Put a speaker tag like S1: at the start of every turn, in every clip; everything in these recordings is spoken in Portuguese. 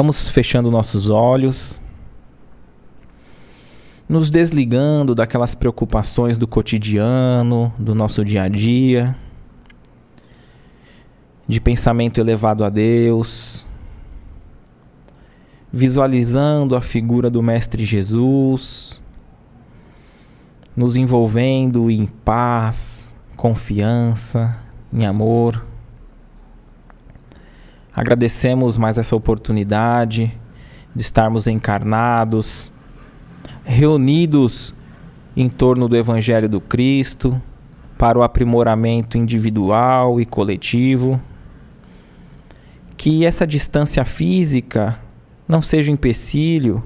S1: Vamos fechando nossos olhos, nos desligando daquelas preocupações do cotidiano, do nosso dia a dia, de pensamento elevado a Deus, visualizando a figura do Mestre Jesus, nos envolvendo em paz, confiança, em amor. Agradecemos mais essa oportunidade de estarmos encarnados, reunidos em torno do Evangelho do Cristo, para o aprimoramento individual e coletivo. Que essa distância física não seja um empecilho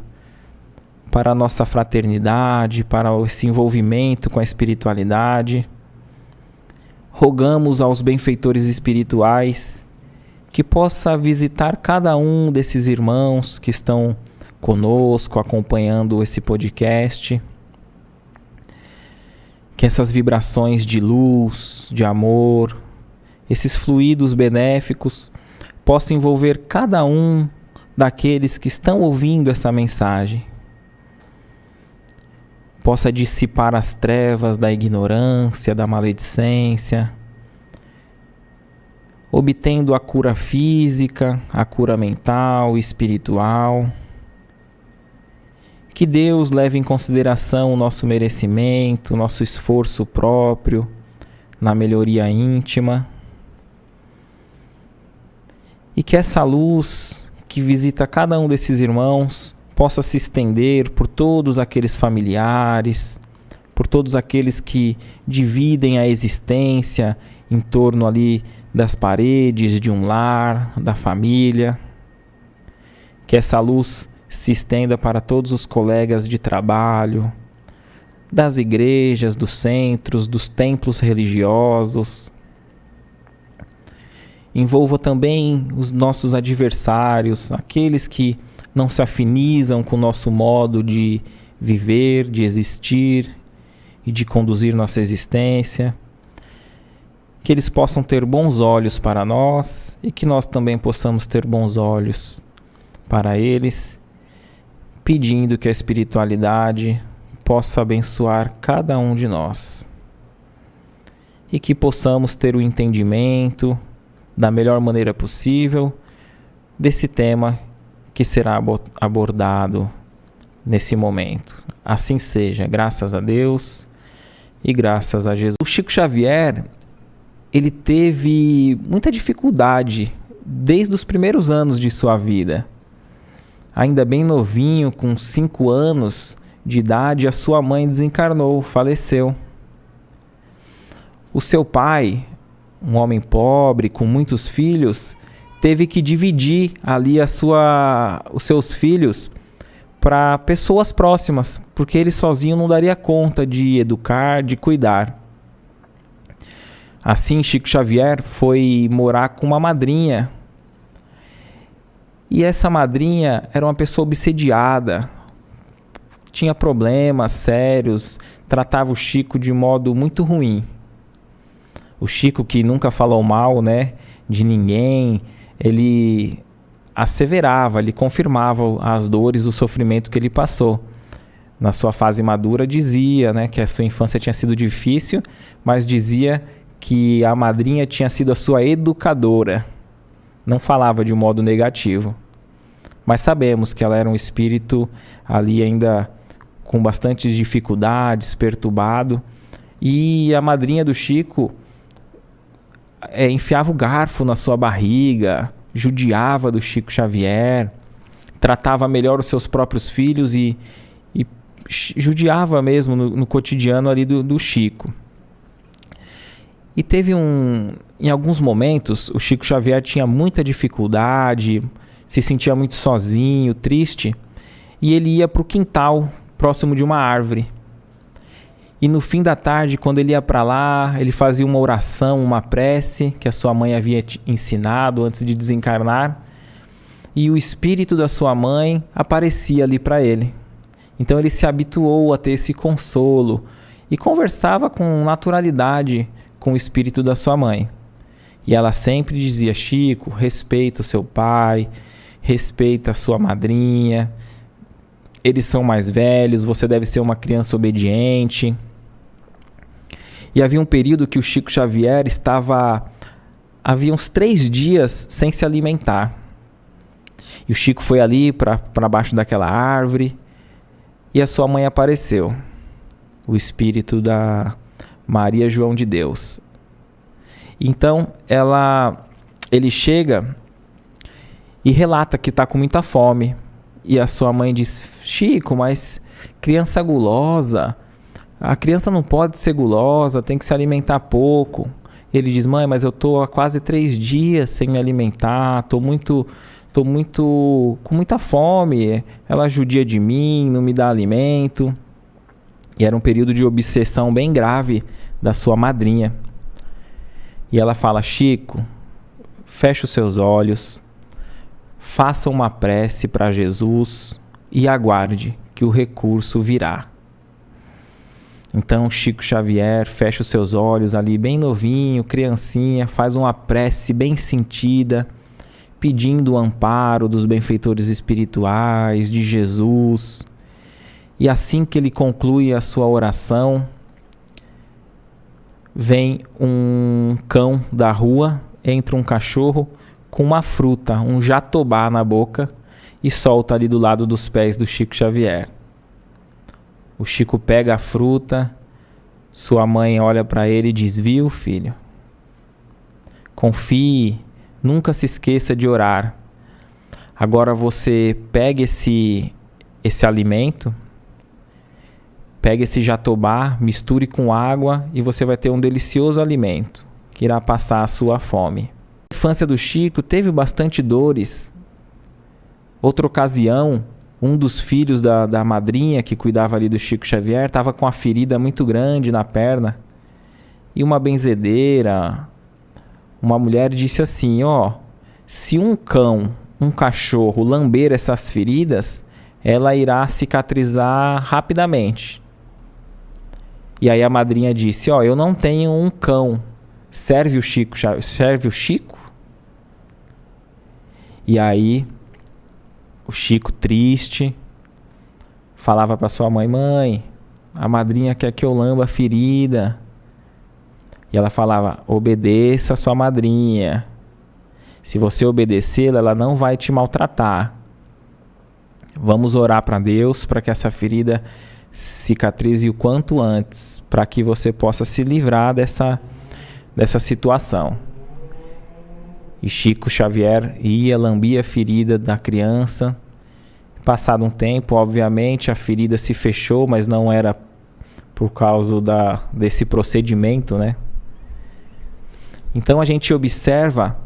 S1: para a nossa fraternidade, para esse envolvimento com a espiritualidade. Rogamos aos benfeitores espirituais que possa visitar cada um desses irmãos que estão conosco, acompanhando esse podcast. Que essas vibrações de luz, de amor, esses fluidos benéficos possam envolver cada um daqueles que estão ouvindo essa mensagem. Possa dissipar as trevas da ignorância, da maledicência, obtendo a cura física, a cura mental e espiritual. Que Deus leve em consideração o nosso merecimento, o nosso esforço próprio na melhoria íntima. E que essa luz que visita cada um desses irmãos possa se estender por todos aqueles familiares, por todos aqueles que dividem a existência em torno ali das paredes de um lar, da família. Que essa luz se estenda para todos os colegas de trabalho, das igrejas, dos centros, dos templos religiosos. Envolva também os nossos adversários, aqueles que não se afinizam com o nosso modo de viver, de existir e de conduzir nossa existência. Que eles possam ter bons olhos para nós e que nós também possamos ter bons olhos para eles, pedindo que a espiritualidade possa abençoar cada um de nós. E que possamos ter o entendimento da melhor maneira possível desse tema que será abordado nesse momento. Assim seja, graças a Deus e graças a Jesus. O Chico Xavier, ele teve muita dificuldade desde os primeiros anos de sua vida. Ainda bem novinho, com 5 anos de idade, a sua mãe desencarnou, faleceu. O seu pai, um homem pobre, com muitos filhos, teve que dividir ali os seus filhos para pessoas próximas, porque ele sozinho não daria conta de educar, de cuidar. Assim, Chico Xavier foi morar com uma madrinha. E essa madrinha era uma pessoa obsediada, tinha problemas sérios, tratava o Chico de modo muito ruim. O Chico, que nunca falou mal, de ninguém, ele asseverava, ele confirmava as dores, o sofrimento que ele passou. Na sua fase madura dizia, que a sua infância tinha sido difícil, mas dizia que a madrinha tinha sido a sua educadora. Não falava de um modo negativo. Mas sabemos que ela era um espírito ali ainda com bastantes dificuldades, perturbado. E a madrinha do Chico enfiava o garfo na sua barriga, judiava do Chico Xavier, tratava melhor os seus próprios filhos e judiava mesmo no cotidiano ali do Chico. E teve em alguns momentos, o Chico Xavier tinha muita dificuldade, se sentia muito sozinho, triste, e ele ia para o quintal, próximo de uma árvore. E no fim da tarde, quando ele ia para lá, ele fazia uma oração, uma prece que a sua mãe havia ensinado antes de desencarnar, e o espírito da sua mãe aparecia ali para ele. Então ele se habituou a ter esse consolo e conversava com naturalidade com o espírito da sua mãe. E ela sempre dizia: Chico, respeita o seu pai, respeita a sua madrinha, eles são mais velhos, você deve ser uma criança obediente. E havia um período que o Chico Xavier havia uns 3 dias sem se alimentar. E o Chico foi ali para baixo daquela árvore e a sua mãe apareceu, o espírito da Maria João de Deus. Então ele chega e relata que está com muita fome. E a sua mãe diz: Chico, mas criança gulosa, a criança não pode ser gulosa, tem que se alimentar pouco. Ele diz: mãe, mas eu estou há quase 3 dias sem me alimentar, estou com muita fome, ela judia de mim, não me dá alimento. E era um período de obsessão bem grave da sua madrinha. E ela fala: Chico, feche os seus olhos, faça uma prece para Jesus e aguarde que o recurso virá. Então Chico Xavier fecha os seus olhos ali bem novinho, criancinha, faz uma prece bem sentida, pedindo o amparo dos benfeitores espirituais, de Jesus. E assim que ele conclui a sua oração, vem um cão da rua, entra um cachorro com uma fruta, um jatobá na boca, e solta ali do lado dos pés do Chico Xavier. O Chico pega a fruta, sua mãe olha para ele e diz: viu, filho? Confie, nunca se esqueça de orar. Agora você pega esse alimento, pega esse jatobá, misture com água e você vai ter um delicioso alimento que irá passar a sua fome. A infância do Chico teve bastante dores. Outra ocasião, um dos filhos da madrinha que cuidava ali do Chico Xavier estava com uma ferida muito grande na perna. E uma benzedeira, uma mulher disse assim: se um cão, um cachorro lamber essas feridas, ela irá cicatrizar rapidamente. E aí a madrinha disse: eu não tenho um cão, serve o Chico? E aí o Chico, triste, falava para sua mãe: mãe, a madrinha quer que eu lamba a ferida. E ela falava: obedeça a sua madrinha. Se você obedecê-la, ela não vai te maltratar. Vamos orar para Deus para que essa ferida cicatrize o quanto antes, para que você possa se livrar dessa situação. E Chico Xavier ia, lambia a ferida da criança. Passado um tempo, obviamente, a ferida se fechou, mas não era por causa desse procedimento, né? Então a gente observa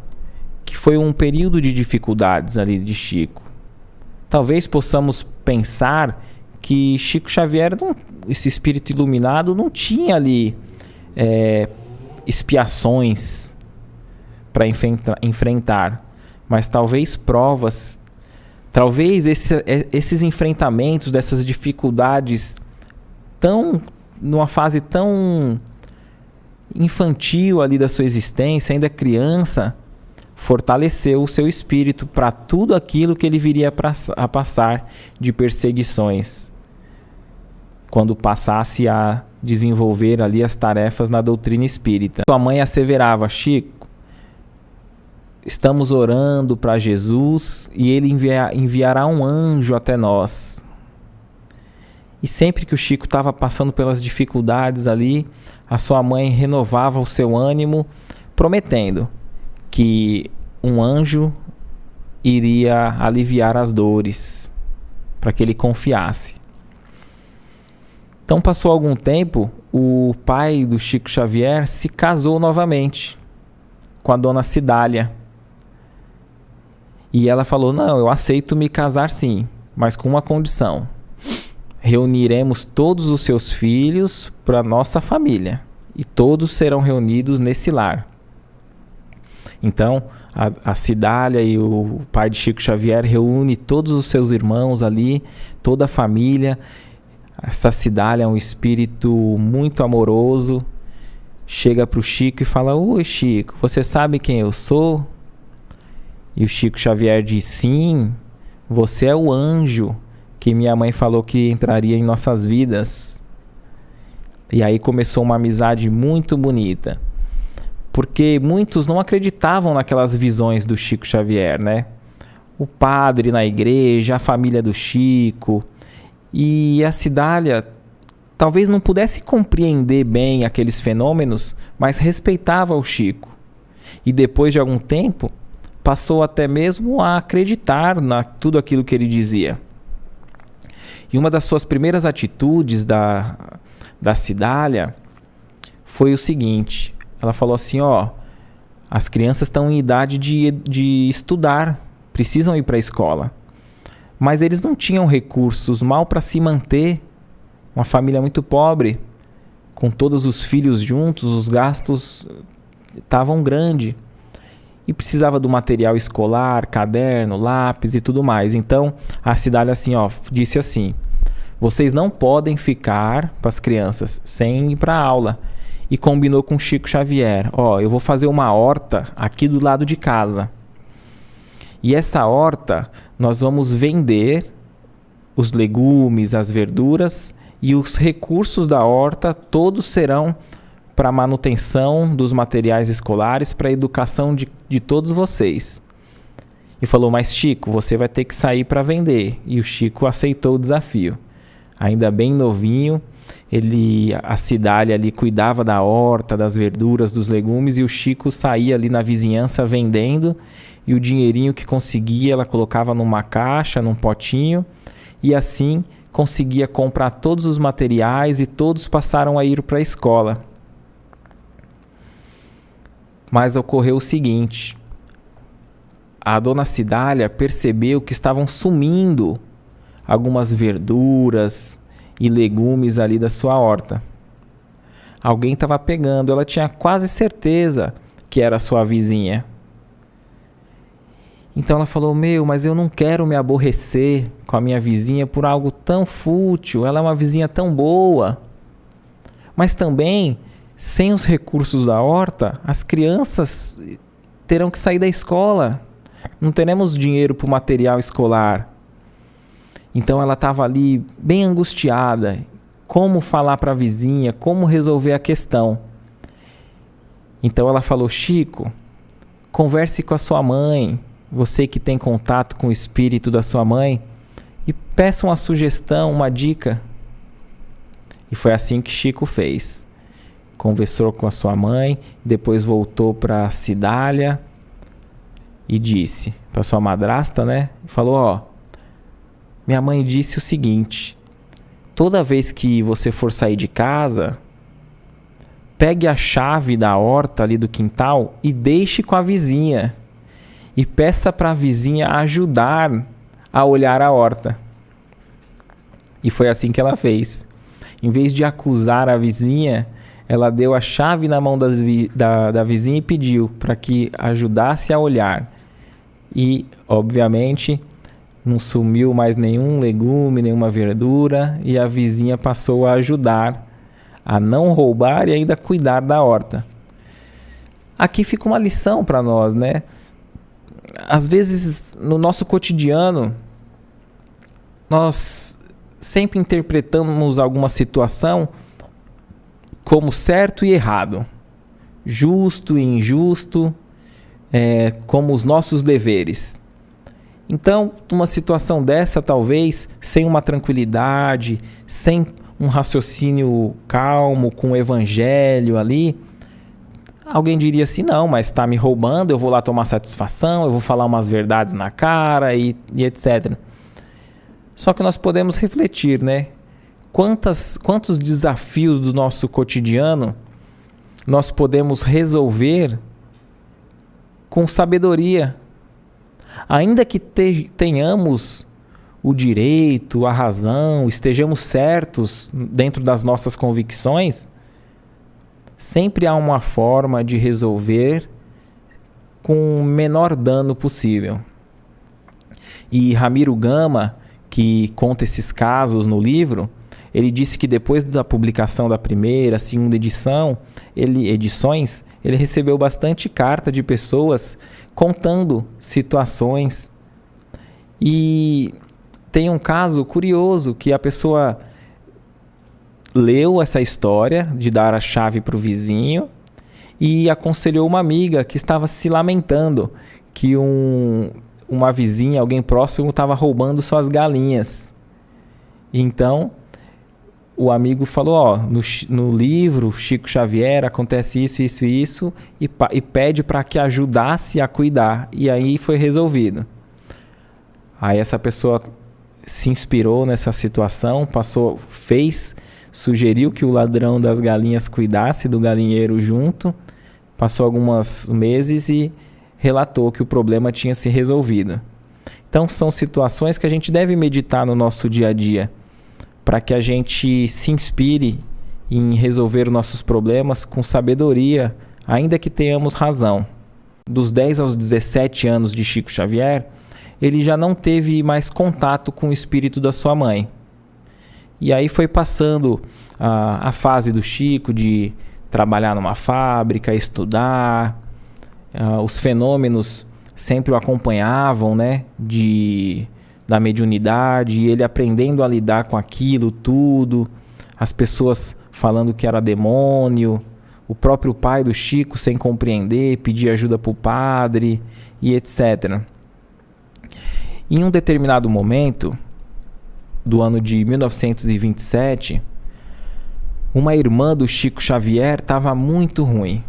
S1: que foi um período de dificuldades ali de Chico. Talvez possamos pensar que Chico Xavier, esse espírito iluminado, não tinha ali expiações para enfrentar, mas talvez provas, talvez esses enfrentamentos dessas dificuldades numa fase tão infantil ali da sua existência, ainda criança, fortaleceu o seu espírito para tudo aquilo que ele viria a passar de perseguições, quando passasse a desenvolver ali as tarefas na doutrina espírita. Sua mãe asseverava: Chico, estamos orando para Jesus e ele enviará um anjo até nós. E sempre que o Chico estava passando pelas dificuldades ali, a sua mãe renovava o seu ânimo, prometendo que um anjo iria aliviar as dores, para que ele confiasse. Então passou algum tempo, o pai do Chico Xavier se casou novamente com a dona Cidália. E ela falou: não, eu aceito me casar sim, mas com uma condição: reuniremos todos os seus filhos para nossa família e todos serão reunidos nesse lar. Então a Cidália e o pai de Chico Xavier reúne todos os seus irmãos ali, toda a família. Essa Cidália é um espírito muito amoroso, chega para o Chico e fala: oi, Chico, você sabe quem eu sou? E o Chico Xavier diz: sim, você é o anjo que minha mãe falou que entraria em nossas vidas. E aí começou uma amizade muito bonita, porque muitos não acreditavam naquelas visões do Chico Xavier, né? O padre na igreja, a família do Chico, e a Cidália talvez não pudesse compreender bem aqueles fenômenos, mas respeitava o Chico. E depois de algum tempo, passou até mesmo a acreditar na tudo aquilo que ele dizia. E uma das suas primeiras atitudes da Cidália foi o seguinte: ela falou assim, as crianças estão em idade de estudar, precisam ir para a escola, mas eles não tinham recursos mal para se manter, uma família muito pobre, com todos os filhos juntos, os gastos estavam grandes, e precisava do material escolar, caderno, lápis e tudo mais. Então a Cidália disse assim: vocês não podem ficar, para as crianças, sem ir para a aula. E combinou com Chico Xavier: eu vou fazer uma horta aqui do lado de casa. E essa horta nós vamos vender os legumes, as verduras, e os recursos da horta todos serão para a manutenção dos materiais escolares, para a educação de todos vocês. E falou: mas Chico, você vai ter que sair para vender. E o Chico aceitou o desafio. Ainda bem novinho, a Cidália ali cuidava da horta, das verduras, dos legumes, e o Chico saía ali na vizinhança vendendo, e o dinheirinho que conseguia ela colocava numa caixa, num potinho, e assim conseguia comprar todos os materiais, e todos passaram a ir para a escola. Mas ocorreu o seguinte: a dona Cidália percebeu que estavam sumindo algumas verduras e legumes ali da sua horta. Alguém estava pegando, ela tinha quase certeza que era sua vizinha. Então ela falou: mas eu não quero me aborrecer com a minha vizinha por algo tão fútil, ela é uma vizinha tão boa. Mas também, sem os recursos da horta, as crianças terão que sair da escola. Não teremos dinheiro para o material escolar. Então ela estava ali bem angustiada. Como falar para a vizinha, como resolver a questão. Então ela falou: Chico, converse com a sua mãe, você que tem contato com o espírito da sua mãe, e peça uma sugestão, uma dica. E foi assim que Chico fez. Conversou com a sua mãe, depois voltou para a Cidália e disse para sua madrasta, né? Falou: minha mãe disse o seguinte: toda vez que você for sair de casa, pegue a chave da horta ali do quintal e deixe com a vizinha. E peça para a vizinha ajudar a olhar a horta. E foi assim que ela fez. Em vez de acusar a vizinha, ela deu a chave na mão da vizinha e pediu para que ajudasse a olhar. E, obviamente, não sumiu mais nenhum legume, nenhuma verdura, e a vizinha passou a ajudar a não roubar e ainda cuidar da horta. Aqui fica uma lição para nós, né? Às vezes, no nosso cotidiano, nós sempre interpretamos alguma situação como certo e errado, justo e injusto, como os nossos deveres. Então, numa situação dessa, talvez, sem uma tranquilidade, sem um raciocínio calmo, com o evangelho ali, alguém diria assim: não, mas está me roubando, eu vou lá tomar satisfação, eu vou falar umas verdades na cara e etc. Só que nós podemos refletir, né? Quantos desafios do nosso cotidiano nós podemos resolver com sabedoria, ainda que tenhamos o direito, a razão, estejamos certos dentro das nossas convicções, sempre há uma forma de resolver com o menor dano possível. E Ramiro Gama, que conta esses casos no livro, ele disse que depois da publicação da primeira, segunda edições, ele recebeu bastante carta de pessoas contando situações. E tem um caso curioso que a pessoa leu essa história de dar a chave para o vizinho e aconselhou uma amiga que estava se lamentando que uma vizinha, alguém próximo, estava roubando suas galinhas. Então, o amigo falou, no livro Chico Xavier acontece isso, isso e isso, e pede para que ajudasse a cuidar. E aí foi resolvido. Aí essa pessoa se inspirou nessa situação, sugeriu que o ladrão das galinhas cuidasse do galinheiro junto, passou alguns meses e relatou que o problema tinha se resolvido. Então são situações que a gente deve meditar no nosso dia a dia, para que a gente se inspire em resolver os nossos problemas com sabedoria, ainda que tenhamos razão. Dos 10 aos 17 anos de Chico Xavier, ele já não teve mais contato com o espírito da sua mãe. E aí foi passando a fase do Chico de trabalhar numa fábrica, estudar. Os fenômenos sempre o acompanhavam, né? Da mediunidade, e ele aprendendo a lidar com aquilo tudo. As pessoas falando que era demônio. O próprio pai do Chico, sem compreender, pedir ajuda para o padre e etc. Em um determinado momento, do ano de 1927, uma irmã do Chico Xavier estava muito ruim,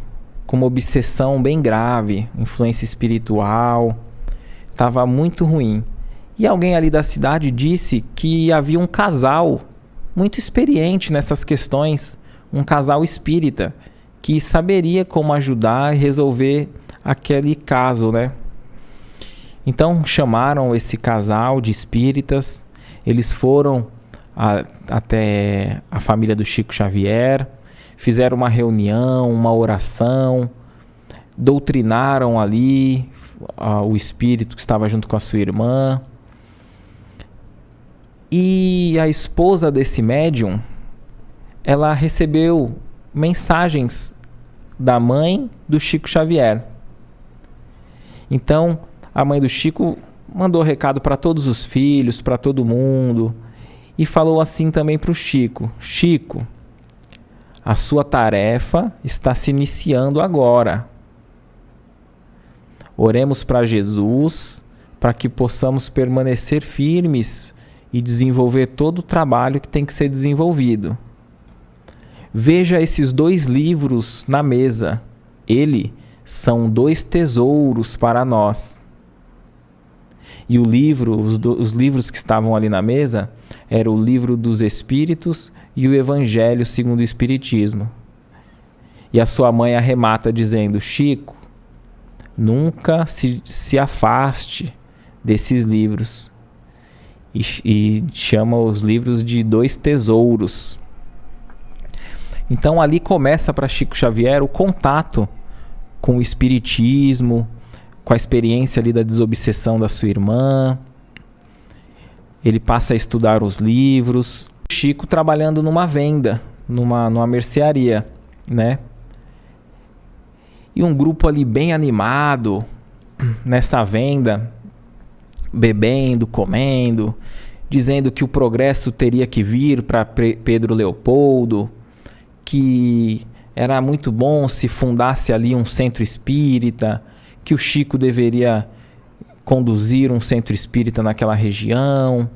S1: com uma obsessão bem grave, influência espiritual, estava muito ruim. E alguém ali da cidade disse que havia um casal muito experiente nessas questões, um casal espírita, que saberia como ajudar e resolver aquele caso, né? Então chamaram esse casal de espíritas, eles foram até a família do Chico Xavier, fizeram uma reunião, uma oração, doutrinaram ali o espírito que estava junto com a sua irmã. E a esposa desse médium, ela recebeu mensagens da mãe do Chico Xavier. Então, a mãe do Chico mandou recado para todos os filhos, para todo mundo, e falou assim também para o Chico: Chico, a sua tarefa está se iniciando agora. Oremos para Jesus, para que possamos permanecer firmes e desenvolver todo o trabalho que tem que ser desenvolvido. Veja esses 2 livros na mesa. Eles são 2 tesouros para nós. E os livros que estavam ali na mesa eram o Livro dos Espíritos e o Evangelho segundo o Espiritismo. E a sua mãe arremata dizendo: Chico, nunca se afaste desses livros. E chama os livros de 2 tesouros. Então ali começa para Chico Xavier o contato com o espiritismo, com a experiência ali da desobsessão da sua irmã. Ele passa a estudar os livros. Chico trabalhando numa venda, numa mercearia, né? E um grupo ali bem animado nessa venda, bebendo, comendo, dizendo que o progresso teria que vir para Pedro Leopoldo, que era muito bom se fundasse ali um centro espírita, que o Chico deveria conduzir um centro espírita naquela região.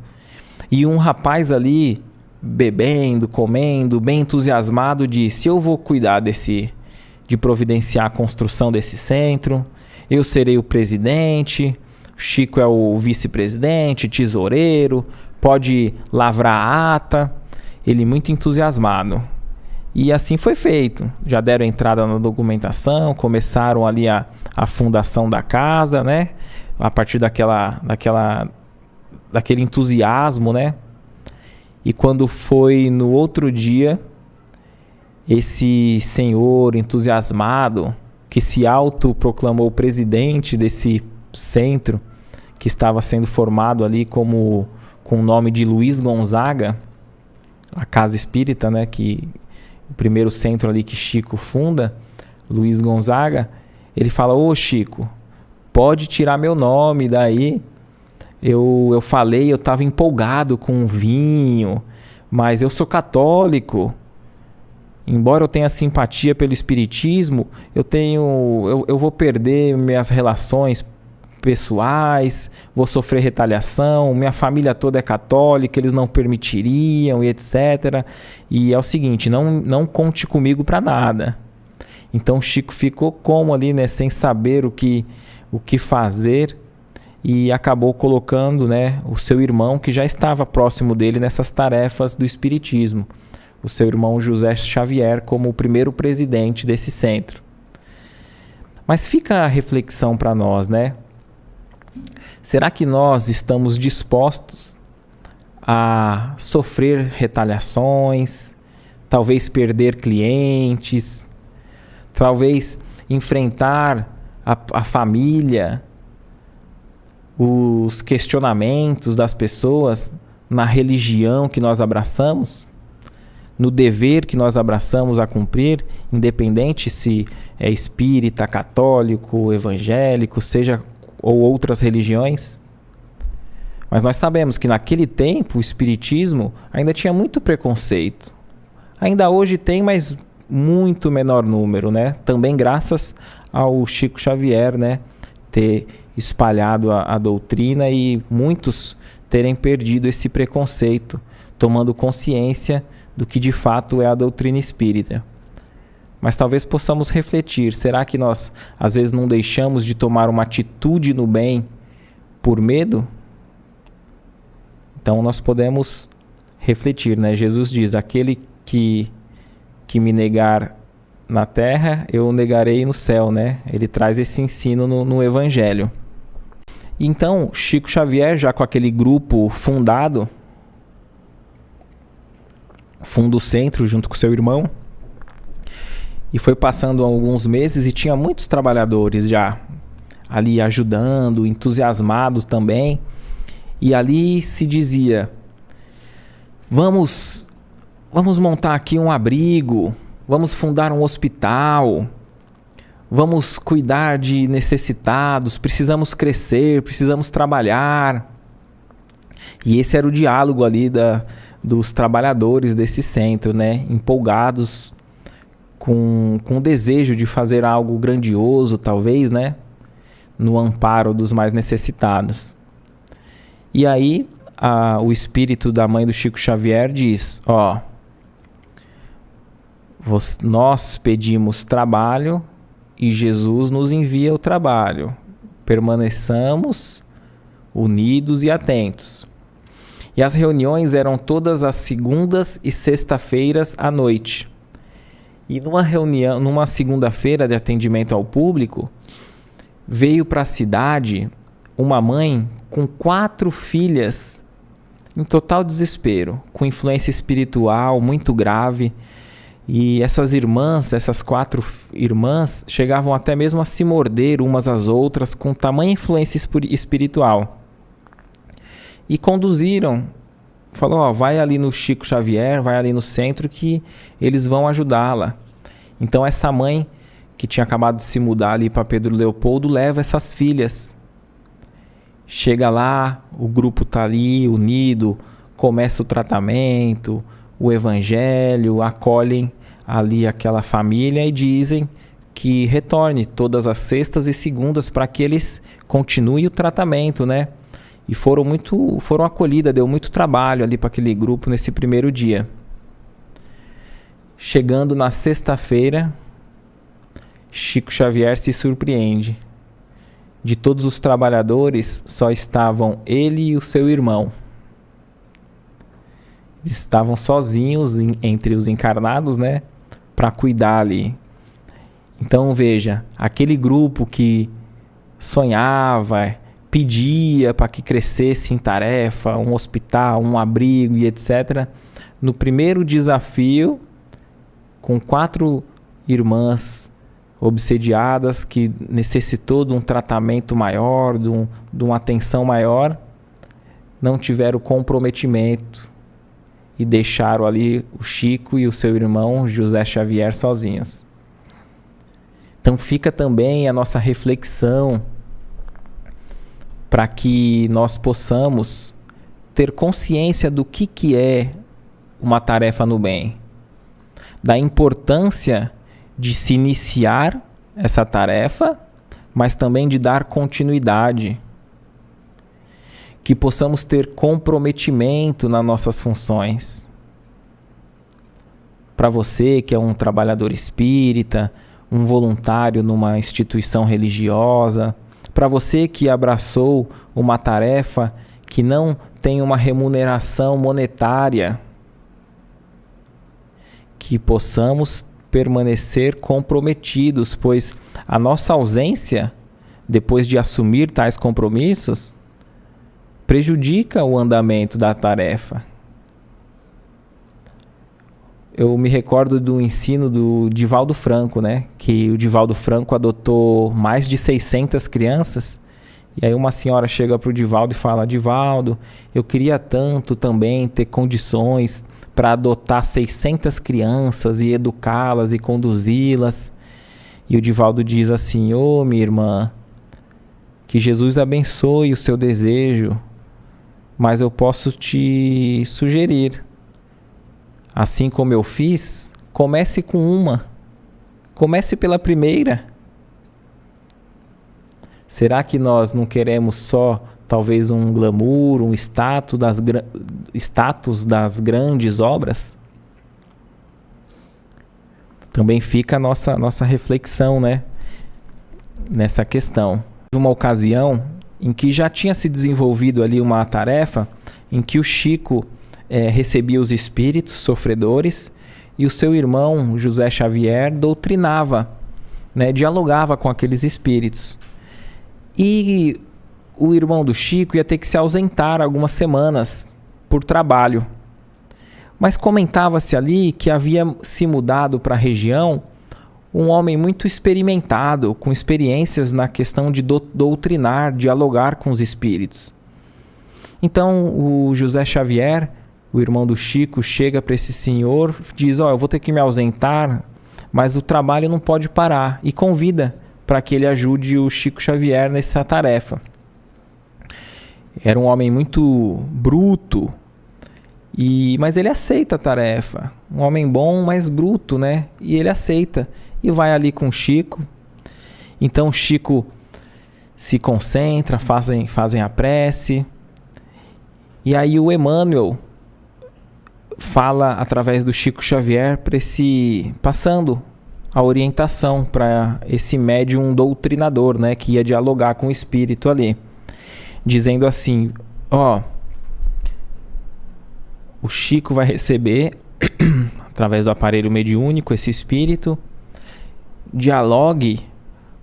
S1: E um rapaz ali, bebendo, comendo, bem entusiasmado, disse: eu vou cuidar de providenciar a construção desse centro, eu serei o presidente, Chico é o vice-presidente, tesoureiro, pode lavrar a ata. Ele muito entusiasmado. E assim foi feito. Já deram entrada na documentação, começaram ali a fundação da casa, né? A partir daquele entusiasmo, né? E quando foi no outro dia, esse senhor entusiasmado, que se autoproclamou presidente desse centro, que estava sendo formado ali com o nome de Luiz Gonzaga, a casa espírita, né, que o primeiro centro ali que Chico funda, Luiz Gonzaga, ele fala: ô Chico, pode tirar meu nome daí. Eu falei, eu estava empolgado com o vinho, mas eu sou católico. Embora eu tenha simpatia pelo espiritismo, eu vou perder minhas relações pessoais, vou sofrer retaliação, minha família toda é católica, eles não permitiriam e etc. E é o seguinte, não conte comigo para nada. Então Chico ficou como ali, né, sem saber o que fazer, e acabou colocando, né, o seu irmão, que já estava próximo dele nessas tarefas do espiritismo, o seu irmão José Xavier, como o primeiro presidente desse centro. Mas fica a reflexão para nós, né? Será que nós estamos dispostos a sofrer retaliações, talvez perder clientes, talvez enfrentar a família, os questionamentos das pessoas na religião que nós abraçamos, no dever que nós abraçamos a cumprir, independente se é espírita, católico, evangélico, seja ou outras religiões? Mas nós sabemos que naquele tempo o espiritismo ainda tinha muito preconceito. Ainda hoje tem, mas muito menor número, né? Também graças ao Chico Xavier, né, ter espalhado a doutrina e muitos terem perdido esse preconceito, tomando consciência do que de fato é a doutrina espírita. Mas talvez possamos refletir, será que nós às vezes não deixamos de tomar uma atitude no bem por medo? Então nós podemos refletir, né? Jesus diz: aquele que me negar na terra, eu negarei no céu, né? Ele traz esse ensino no Evangelho. Então, Chico Xavier, já com aquele grupo fundado, funda o centro junto com seu irmão, e foi passando alguns meses e tinha muitos trabalhadores já ali ajudando, entusiasmados também. E ali se dizia: vamos montar aqui um abrigo, vamos fundar um hospital, vamos cuidar de necessitados, precisamos crescer, precisamos trabalhar. E esse era o diálogo ali dos trabalhadores desse centro, né? Empolgados, com o desejo de fazer algo grandioso, talvez, né? No amparo dos mais necessitados. E aí, o espírito da mãe do Chico Xavier diz: ó, nós pedimos trabalho e Jesus nos envia o trabalho. Permaneçamos unidos e atentos. E as reuniões eram todas as segundas e sexta-feiras à noite. E numa segunda-feira de atendimento ao público, veio para a cidade uma mãe com 4 filhas em total desespero, com influência espiritual muito grave. E essas 4 irmãs, chegavam até mesmo a se morder umas às outras com tamanha influência espiritual. E conduziram, falou: ó, vai ali no Chico Xavier, vai ali no centro que eles vão ajudá-la. Então essa mãe, que tinha acabado de se mudar ali para Pedro Leopoldo, leva essas filhas. Chega lá, o grupo está ali unido, começa o tratamento, o evangelho, acolhem ali aquela família e dizem que retorne todas as sextas e segundas para que eles continuem o tratamento, né? E foram acolhidas, deu muito trabalho ali para aquele grupo nesse primeiro dia. Chegando na sexta-feira, Chico Xavier se surpreende. De todos os trabalhadores, só estavam ele e o seu irmão. Estavam sozinhos entre os encarnados, né, para cuidar ali. Então veja, aquele grupo que sonhava, pedia para que crescesse em tarefa, um hospital, um abrigo e etc. No primeiro desafio, com 4 irmãs obsediadas, que necessitou de um tratamento maior, de uma atenção maior, não tiveram comprometimento e deixaram ali o Chico e o seu irmão José Xavier sozinhos. Então fica também a nossa reflexão para que nós possamos ter consciência do que é uma tarefa no bem, da importância de se iniciar essa tarefa, mas também de dar continuidade, que possamos ter comprometimento nas nossas funções. Para você que é um trabalhador espírita, um voluntário numa instituição religiosa, para você que abraçou uma tarefa que não tem uma remuneração monetária, que possamos permanecer comprometidos, pois a nossa ausência, depois de assumir tais compromissos, prejudica o andamento da tarefa. Eu me recordo do ensino do Divaldo Franco, né? Que o Divaldo Franco adotou mais de 600 crianças. E aí uma senhora chega para o Divaldo e fala: Divaldo, eu queria tanto também ter condições para adotar 600 crianças e educá-las e conduzi-las. E o Divaldo diz assim: ô minha irmã, que Jesus abençoe o seu desejo, mas eu posso te sugerir, assim como eu fiz, comece com uma. Comece pela primeira. Será que nós não queremos só, talvez, um glamour, um status das grandes obras? Também fica a nossa reflexão, né, nessa questão. Uma ocasião em que já tinha se desenvolvido ali uma tarefa em que o Chico recebia os espíritos sofredores e o seu irmão José Xavier doutrinava, né, dialogava com aqueles espíritos. E o irmão do Chico ia ter que se ausentar algumas semanas por trabalho. Mas comentava-se ali que havia se mudado para a região um homem muito experimentado, com experiências na questão de doutrinar, dialogar com os espíritos. Então o José Xavier, o irmão do Chico, chega para esse senhor, diz: eu vou ter que me ausentar, mas o trabalho não pode parar, e convida para que ele ajude o Chico Xavier nessa tarefa. Era um homem muito bruto, mas ele aceita a tarefa. Um homem bom, mas bruto, né? E ele aceita e vai ali com o Chico. Então o Chico se concentra, fazem a prece. E aí o Emmanuel fala através do Chico Xavier passando a orientação para esse médium doutrinador, né, que ia dialogar com o espírito ali, dizendo assim: o Chico vai receber através do aparelho mediúnico esse espírito, dialogue,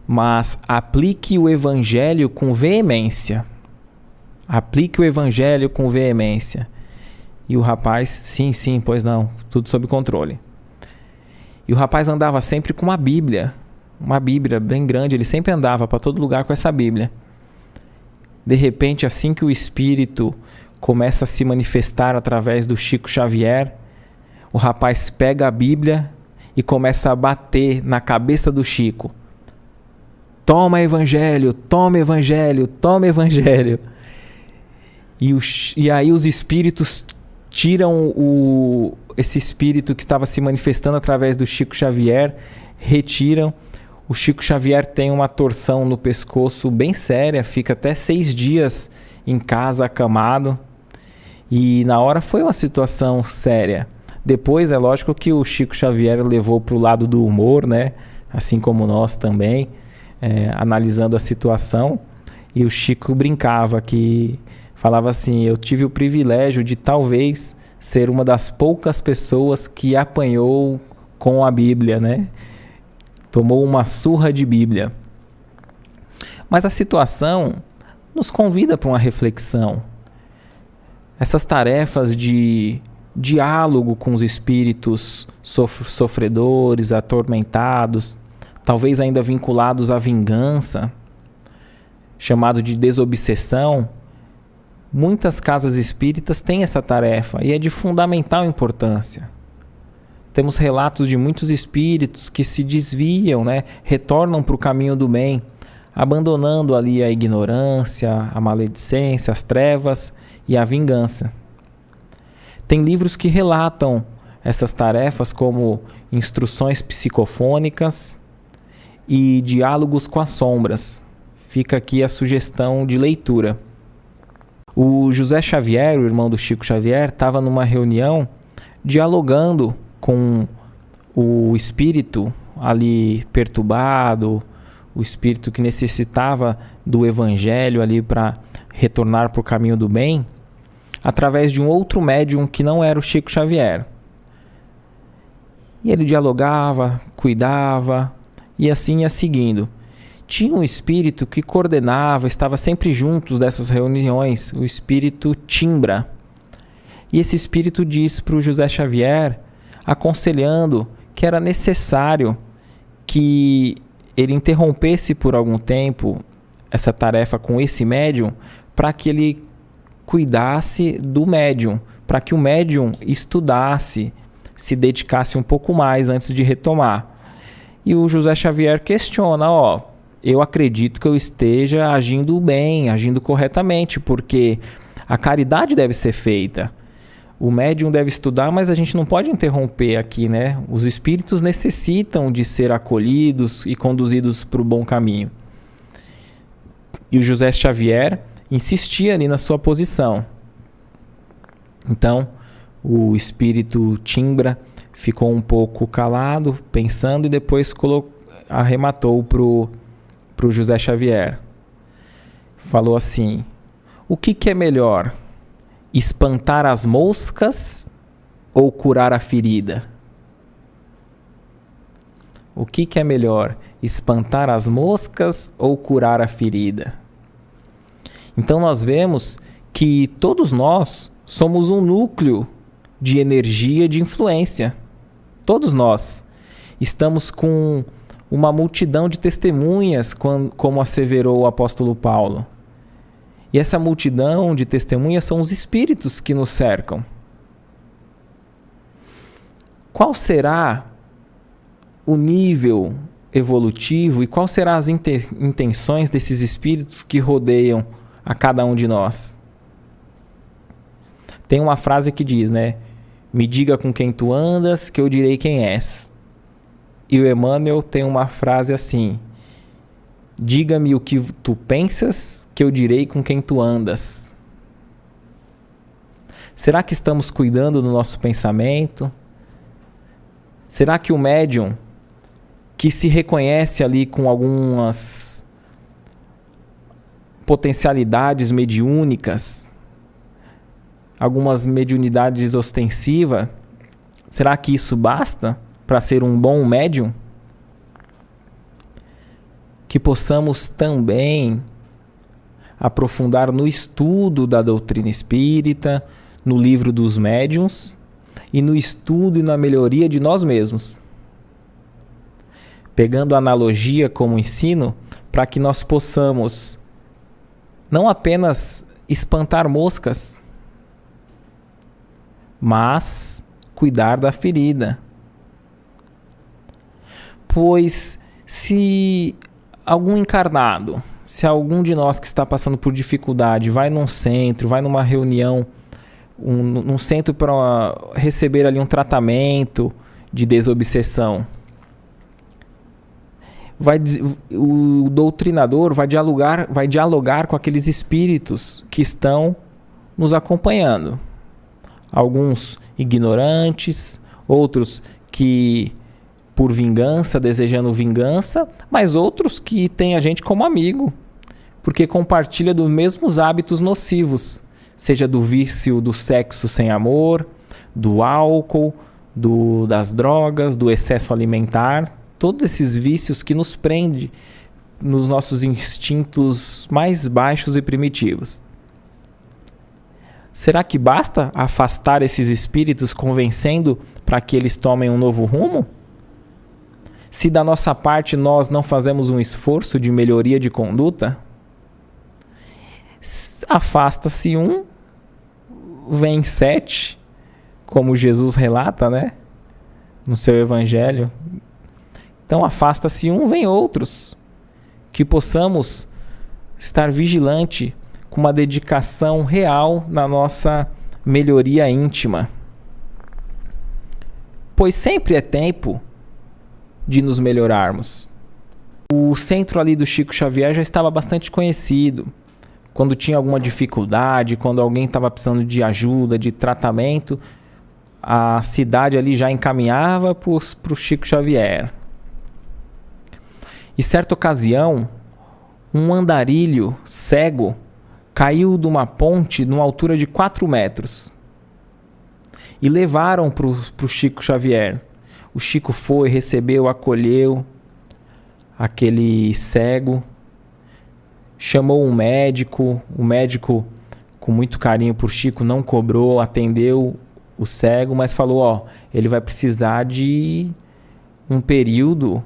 S1: mas aplique o evangelho com veemência. Aplique o evangelho com veemência. E o rapaz: sim, pois não, tudo sob controle. E o rapaz andava sempre com uma Bíblia bem grande, ele sempre andava para todo lugar com essa Bíblia. De repente, assim que o espírito começa a se manifestar através do Chico Xavier, o rapaz pega a Bíblia e começa a bater na cabeça do Chico: toma evangelho, toma evangelho, toma evangelho. E aí os espíritos tiram esse espírito que estava se manifestando através do Chico Xavier, retiram. O Chico Xavier tem uma torção no pescoço bem séria, fica até 6 dias em casa acamado. E na hora foi uma situação séria. Depois é lógico que o Chico Xavier levou para o lado do humor, né? Assim como nós também, analisando a situação. E o Chico brincava falava assim: eu tive o privilégio de talvez ser uma das poucas pessoas que apanhou com a Bíblia, né? Tomou uma surra de Bíblia. Mas a situação nos convida para uma reflexão. Essas tarefas de diálogo com os espíritos sofredores, atormentados, talvez ainda vinculados à vingança, chamado de desobsessão, Muitas casas espíritas têm essa tarefa e é de fundamental importância. Temos relatos de muitos espíritos que se desviam, né? Retornam para o caminho do bem, abandonando ali a ignorância, a maledicência, as trevas e a vingança. Tem livros que relatam essas tarefas como Instruções Psicofônicas e Diálogos com as Sombras. Fica aqui a sugestão de leitura. O José Xavier, o irmão do Chico Xavier, estava numa reunião dialogando com o espírito ali perturbado, o espírito que necessitava do evangelho ali para retornar para o caminho do bem, através de um outro médium que não era o Chico Xavier. E ele dialogava, cuidava e assim ia seguindo. Tinha um espírito que coordenava, estava sempre juntos dessas reuniões, o espírito Timbra. E esse espírito disse para o José Xavier, aconselhando que era necessário que ele interrompesse por algum tempo essa tarefa com esse médium, para que ele cuidasse do médium, para que o médium estudasse, se dedicasse um pouco mais antes de retomar. E o José Xavier questiona, eu acredito que eu esteja agindo bem, agindo corretamente, porque a caridade deve ser feita. O médium deve estudar, mas a gente não pode interromper aqui, né? Os espíritos necessitam de ser acolhidos e conduzidos para o bom caminho. E o José Xavier insistia ali na sua posição. Então, o espírito Timbra ficou um pouco calado, pensando, e depois arrematou para o José Xavier. Falou assim: o que é melhor? Espantar as moscas ou curar a ferida? O que é melhor? Espantar as moscas ou curar a ferida? Então nós vemos que todos nós somos um núcleo de energia, de influência. Todos nós estamos com uma multidão de testemunhas, como asseverou o apóstolo Paulo. E essa multidão de testemunhas são os espíritos que nos cercam. Qual será o nível evolutivo e quais serão as intenções desses espíritos que rodeiam a cada um de nós? Tem uma frase que diz, né? Me diga com quem tu andas, que eu direi quem és. E o Emmanuel tem uma frase assim: diga-me o que tu pensas, que eu direi com quem tu andas. Será que estamos cuidando do nosso pensamento? Será que o médium, que se reconhece ali com algumas potencialidades mediúnicas, algumas mediunidades ostensivas, será que isso basta para ser um bom médium? Que possamos também aprofundar no estudo da doutrina espírita, no livro dos médiuns e no estudo e na melhoria de nós mesmos. Pegando a analogia como ensino, para que nós possamos não apenas espantar moscas, mas cuidar da ferida. Pois se algum encarnado, se algum de nós que está passando por dificuldade vai num centro, vai numa reunião, num centro para receber ali um tratamento de desobsessão, o doutrinador vai dialogar com aqueles espíritos que estão nos acompanhando. Alguns ignorantes, outros que por vingança, desejando vingança, mas outros que têm a gente como amigo, porque compartilha dos mesmos hábitos nocivos, seja do vício do sexo sem amor, do álcool, das drogas, do excesso alimentar, todos esses vícios que nos prendem nos nossos instintos mais baixos e primitivos. Será que basta afastar esses espíritos convencendo para que eles tomem um novo rumo? Se da nossa parte nós não fazemos um esforço de melhoria de conduta? Afasta-se um, vem 7, como Jesus relata, né? No seu evangelho. Então afasta-se um, vem outros. Que possamos estar vigilante com uma dedicação real na nossa melhoria íntima. Pois sempre é tempo de nos melhorarmos. O centro ali do Chico Xavier já estava bastante conhecido. Quando tinha alguma dificuldade, quando alguém estava precisando de ajuda, de tratamento, a cidade ali já encaminhava para o Chico Xavier. E certa ocasião, um andarilho cego caiu de uma ponte numa altura de 4 metros. E levaram para o Chico Xavier. O Chico foi, recebeu, acolheu aquele cego, chamou um médico, o médico, com muito carinho por Chico, não cobrou, atendeu o cego, mas falou, ele vai precisar de um período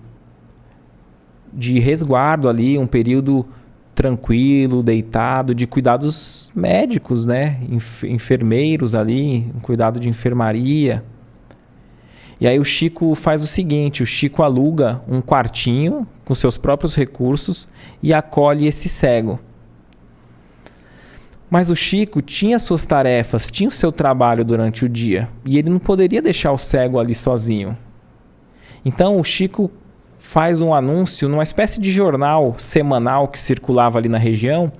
S1: de resguardo ali, um período tranquilo, deitado, de cuidados médicos, né? Enfermeiros ali, um cuidado de enfermaria. E aí o Chico faz o seguinte, o Chico aluga um quartinho com seus próprios recursos e acolhe esse cego. Mas o Chico tinha suas tarefas, tinha o seu trabalho durante o dia e ele não poderia deixar o cego ali sozinho. Então o Chico faz um anúncio numa espécie de jornal semanal que circulava ali na região,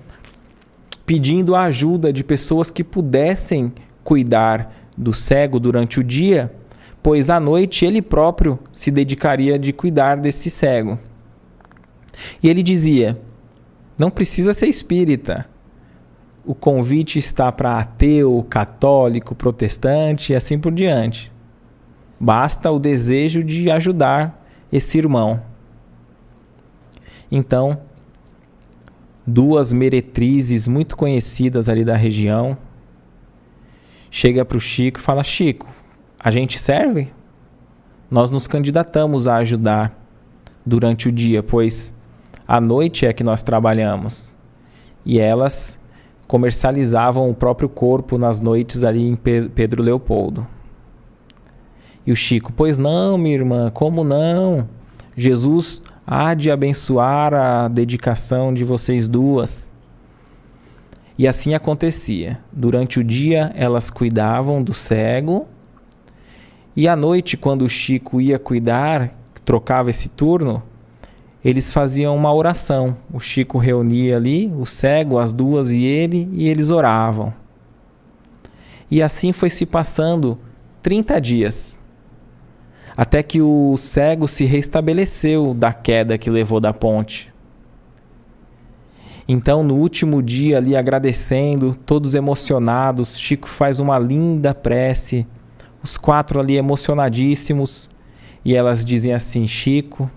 S1: pedindo a ajuda de pessoas que pudessem cuidar do cego durante o dia, pois à noite ele próprio se dedicaria de cuidar desse cego. E ele dizia, não precisa ser espírita, o convite está para ateu, católico, protestante e assim por diante. Basta o desejo de ajudar esse irmão. Então, 2 meretrizes muito conhecidas ali da região chega para o Chico e fala, Chico, a gente serve? Nós nos candidatamos a ajudar durante o dia, pois à noite é que nós trabalhamos. E elas comercializavam o próprio corpo nas noites ali em Pedro Leopoldo. E o Chico, pois não, minha irmã, como não? Jesus há de abençoar a dedicação de vocês duas. E assim acontecia. Durante o dia elas cuidavam do cego e à noite, quando o Chico ia cuidar, trocava esse turno, eles faziam uma oração. O Chico reunia ali o cego, as duas e eles oravam. E assim foi se passando 30 dias. Até que o cego se restabeleceu da queda que levou da ponte. Então, no último dia ali, agradecendo, todos emocionados, Chico faz uma linda prece, os 4 ali emocionadíssimos, e elas dizem assim, Chico,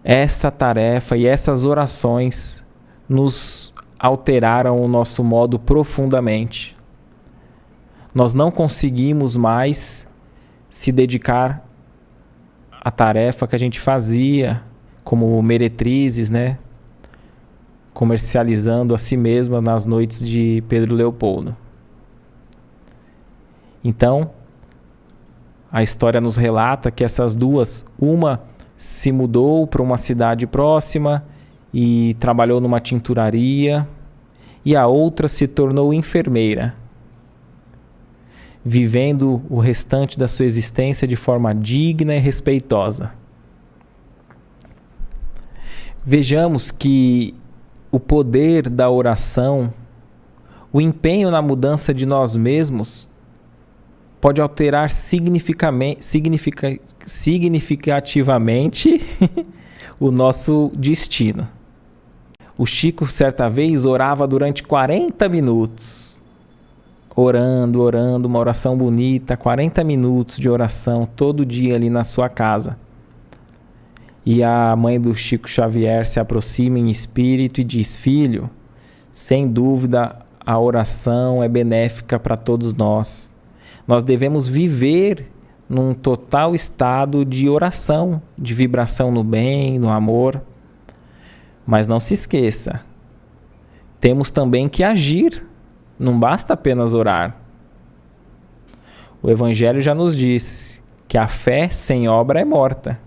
S1: essa tarefa e essas orações nos alteraram o nosso modo profundamente. Nós não conseguimos mais se dedicar à tarefa que a gente fazia como meretrizes, né? Comercializando a si mesma nas noites de Pedro Leopoldo. Então, a história nos relata que essas duas, uma se mudou para uma cidade próxima e trabalhou numa tinturaria, e a outra se tornou enfermeira, vivendo o restante da sua existência de forma digna e respeitosa. Vejamos que o poder da oração, o empenho na mudança de nós mesmos, pode alterar significativamente o nosso destino. O Chico, certa vez, orava durante 40 minutos. Orando, uma oração bonita, 40 minutos de oração todo dia ali na sua casa. E a mãe do Chico Xavier se aproxima em espírito e diz, filho, sem dúvida a oração é benéfica para todos nós. Nós devemos viver num total estado de oração, de vibração no bem, no amor. Mas não se esqueça temos também que agir. Não basta apenas orar. O Evangelho já nos diz que a fé sem obra é morta.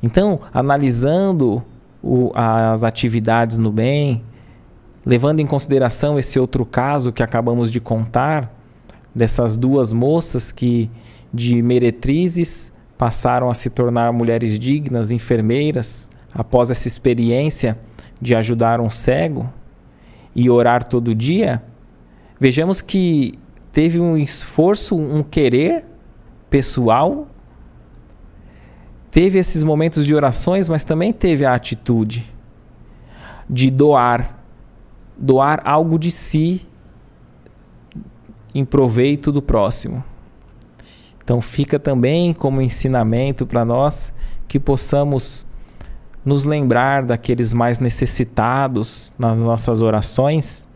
S1: Então, analisando as atividades no bem, levando em consideração esse outro caso que acabamos de contar, dessas duas moças que de meretrizes passaram a se tornar mulheres dignas, enfermeiras, após essa experiência de ajudar um cego e orar todo dia, vejamos que teve um esforço, um querer pessoal, teve esses momentos de orações, mas também teve a atitude de doar algo de si em proveito do próximo. Então fica também como ensinamento para nós que possamos nos lembrar daqueles mais necessitados nas nossas orações,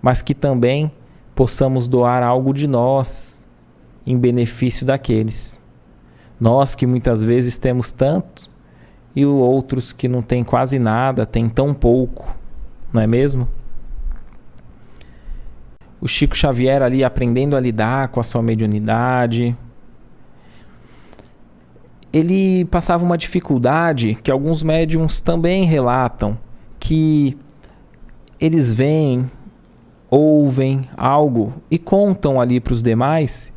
S1: mas que também possamos doar algo de nós em benefício daqueles. Nós que muitas vezes temos tanto e outros que não têm quase nada, têm tão pouco, não é mesmo? O Chico Xavier ali aprendendo a lidar com a sua mediunidade, ele passava uma dificuldade que alguns médiuns também relatam, que eles veem, ouvem algo e contam ali para os demais,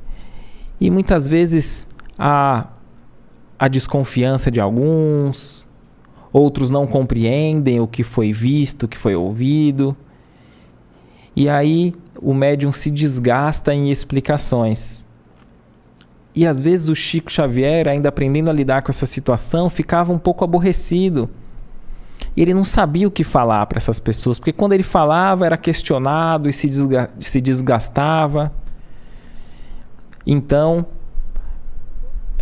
S1: e muitas vezes a desconfiança de alguns, outros não compreendem o que foi visto, o que foi ouvido, e aí o médium se desgasta em explicações. E às vezes o Chico Xavier, ainda aprendendo a lidar com essa situação, ficava um pouco aborrecido. E ele não sabia o que falar para essas pessoas, porque quando ele falava era questionado e se desgastava. Então,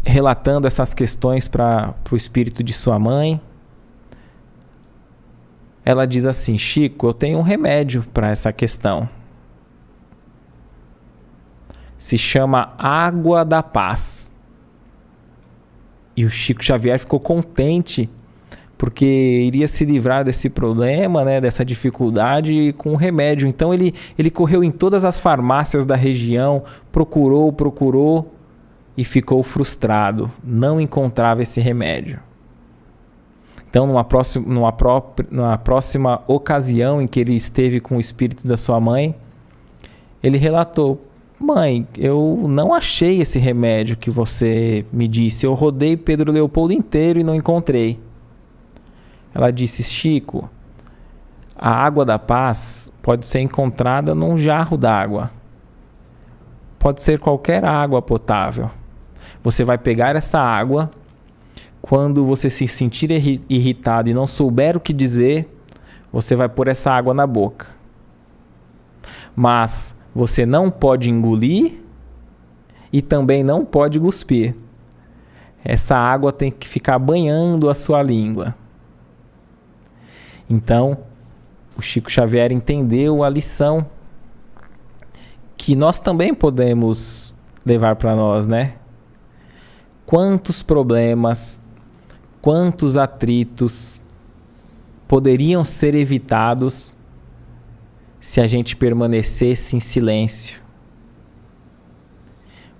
S1: relatando essas questões para o espírito de sua mãe, ela diz assim: Chico, eu tenho um remédio para essa questão. Se chama Água da Paz. E o Chico Xavier ficou contente, porque iria se livrar desse problema, né, dessa dificuldade com o remédio. Então ele correu em todas as farmácias da região, procurou e ficou frustrado. Não encontrava esse remédio. Então, numa próxima ocasião em que ele esteve com o espírito da sua mãe, ele relatou: Mãe, eu não achei esse remédio que você me disse. Eu rodei Pedro Leopoldo inteiro e não encontrei. Ela disse: Chico, a água da paz pode ser encontrada num jarro d'água. Pode ser qualquer água potável. Você vai pegar essa água, quando você se sentir irritado e não souber o que dizer, você vai pôr essa água na boca. Mas você não pode engolir e também não pode cuspir. Essa água tem que ficar banhando a sua língua. Então, o Chico Xavier entendeu a lição que nós também podemos levar para nós, né? Quantos problemas, quantos atritos poderiam ser evitados se a gente permanecesse em silêncio,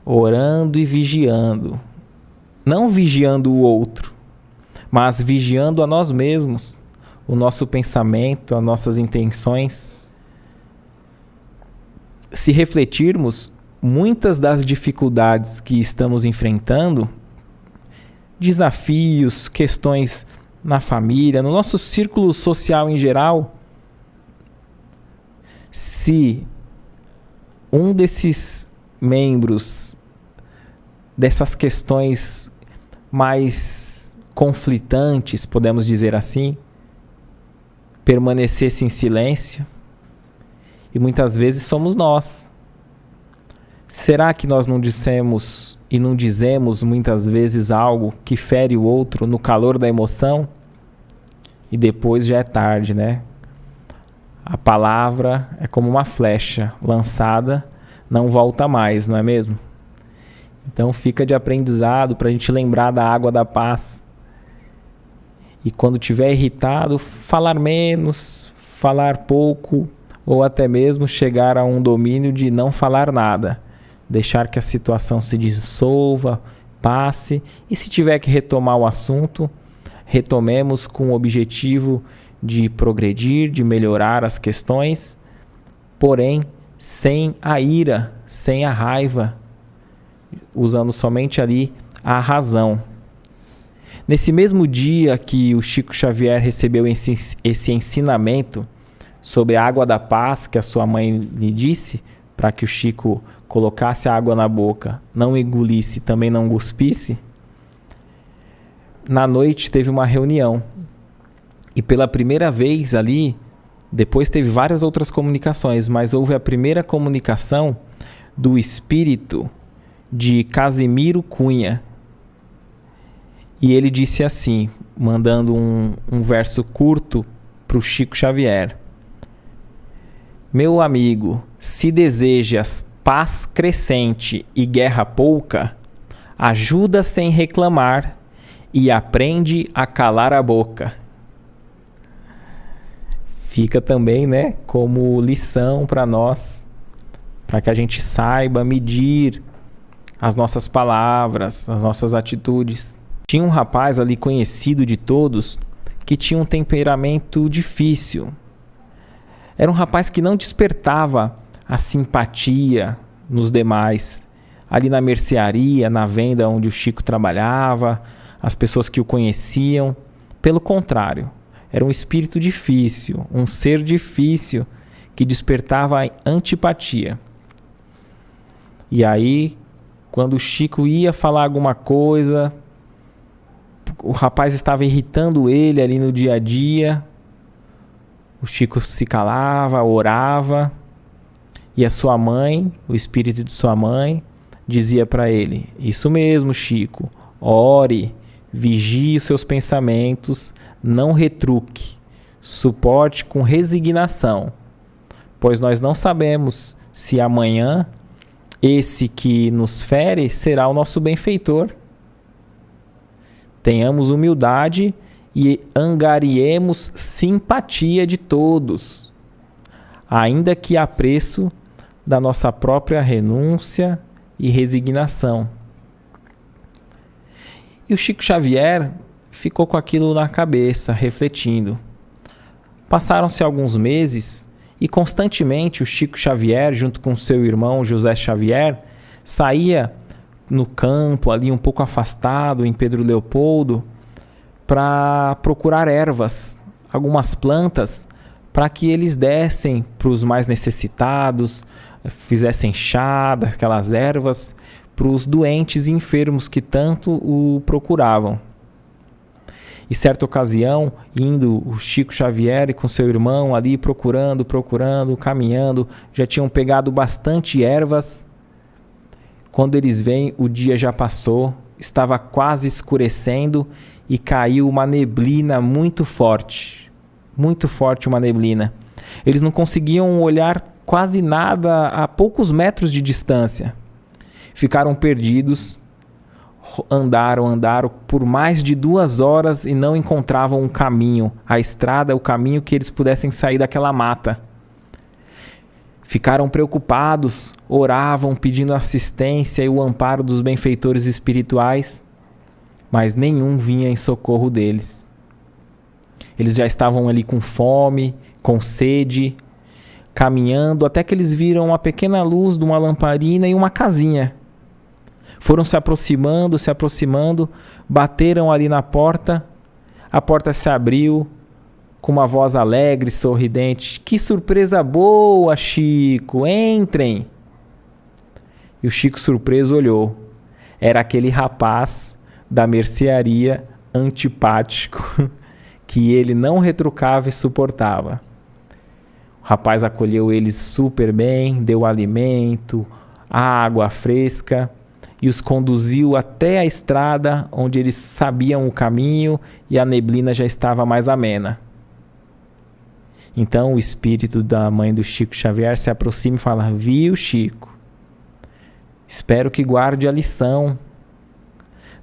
S1: orando e vigiando, não vigiando o outro, mas vigiando a nós mesmos, o nosso pensamento, as nossas intenções. Se refletirmos, muitas das dificuldades que estamos enfrentando, desafios, questões na família, no nosso círculo social em geral, se um desses membros dessas questões mais conflitantes, podemos dizer assim, permanecesse em silêncio, e muitas vezes somos nós. Será que nós não dissemos e não dizemos muitas vezes algo que fere o outro no calor da emoção? E depois já é tarde, né? A palavra é como uma flecha lançada, não volta mais, não é mesmo? Então fica de aprendizado para a gente lembrar da água da paz. E quando estiver irritado, falar menos, falar pouco ou até mesmo chegar a um domínio de não falar nada, deixar que a situação se dissolva, passe, e se tiver que retomar o assunto, retomemos com o objetivo de progredir, de melhorar as questões, porém sem a ira, sem a raiva, usando somente ali a razão. Nesse mesmo dia que o Chico Xavier recebeu esse ensinamento sobre a água da paz que a sua mãe lhe disse, para que o Chico colocasse a água na boca, não engolisse, também não cuspisse, na noite teve uma reunião. E pela primeira vez ali, depois teve várias outras comunicações, mas houve a primeira comunicação do espírito de Casimiro Cunha. E ele disse assim, mandando um verso curto para o Chico Xavier: meu amigo, se desejas paz crescente e guerra pouca, ajuda sem reclamar e aprende a calar a boca. Fica também, né, como lição para nós, para que a gente saiba medir as nossas palavras, as nossas atitudes. Tinha um rapaz ali conhecido de todos que tinha um temperamento difícil. Era um rapaz que não despertava a simpatia nos demais. Ali na mercearia, na venda onde o Chico trabalhava, as pessoas que o conheciam. Pelo contrário, era um espírito difícil, um ser difícil que despertava a antipatia. E aí, quando o Chico ia falar alguma coisa, o rapaz estava irritando ele ali no dia a dia, o Chico se calava, orava, e a sua mãe, o espírito de sua mãe, dizia para ele: isso mesmo, Chico, ore, vigie os seus pensamentos, não retruque, suporte com resignação, pois nós não sabemos se amanhã esse que nos fere será o nosso benfeitor. Tenhamos humildade e angariemos simpatia de todos, ainda que a preço da nossa própria renúncia e resignação. E o Chico Xavier ficou com aquilo na cabeça, refletindo. Passaram-se alguns meses e constantemente o Chico Xavier, junto com seu irmão José Xavier, saía no campo, ali um pouco afastado, em Pedro Leopoldo, para procurar ervas, algumas plantas, para que eles dessem para os mais necessitados, fizessem chá daquelas ervas, para os doentes e enfermos que tanto o procuravam. E certa ocasião, indo o Chico Xavier com seu irmão ali procurando, caminhando, já tinham pegado bastante ervas. Quando eles vêm, o dia já passou, estava quase escurecendo e caiu uma neblina muito forte uma neblina. Eles não conseguiam olhar quase nada a poucos metros de distância. Ficaram perdidos, andaram por mais de 2 horas e não encontravam um caminho, a estrada, o caminho que eles pudessem sair daquela mata. Ficaram preocupados, oravam pedindo assistência e o amparo dos benfeitores espirituais, mas nenhum vinha em socorro deles. Eles já estavam ali com fome, com sede, caminhando, até que eles viram uma pequena luz de uma lamparina e uma casinha. Foram se aproximando, bateram ali na porta, a porta se abriu, com uma voz alegre, sorridente: que surpresa boa, Chico, entrem! E o Chico, surpreso, olhou. Era aquele rapaz da mercearia antipático, que ele não retrucava e suportava. O rapaz acolheu eles super bem, deu alimento, água fresca, e os conduziu até a estrada onde eles sabiam o caminho e a neblina já estava mais amena. Então o espírito da mãe do Chico Xavier se aproxima e fala: viu, Chico? Espero que guarde a lição.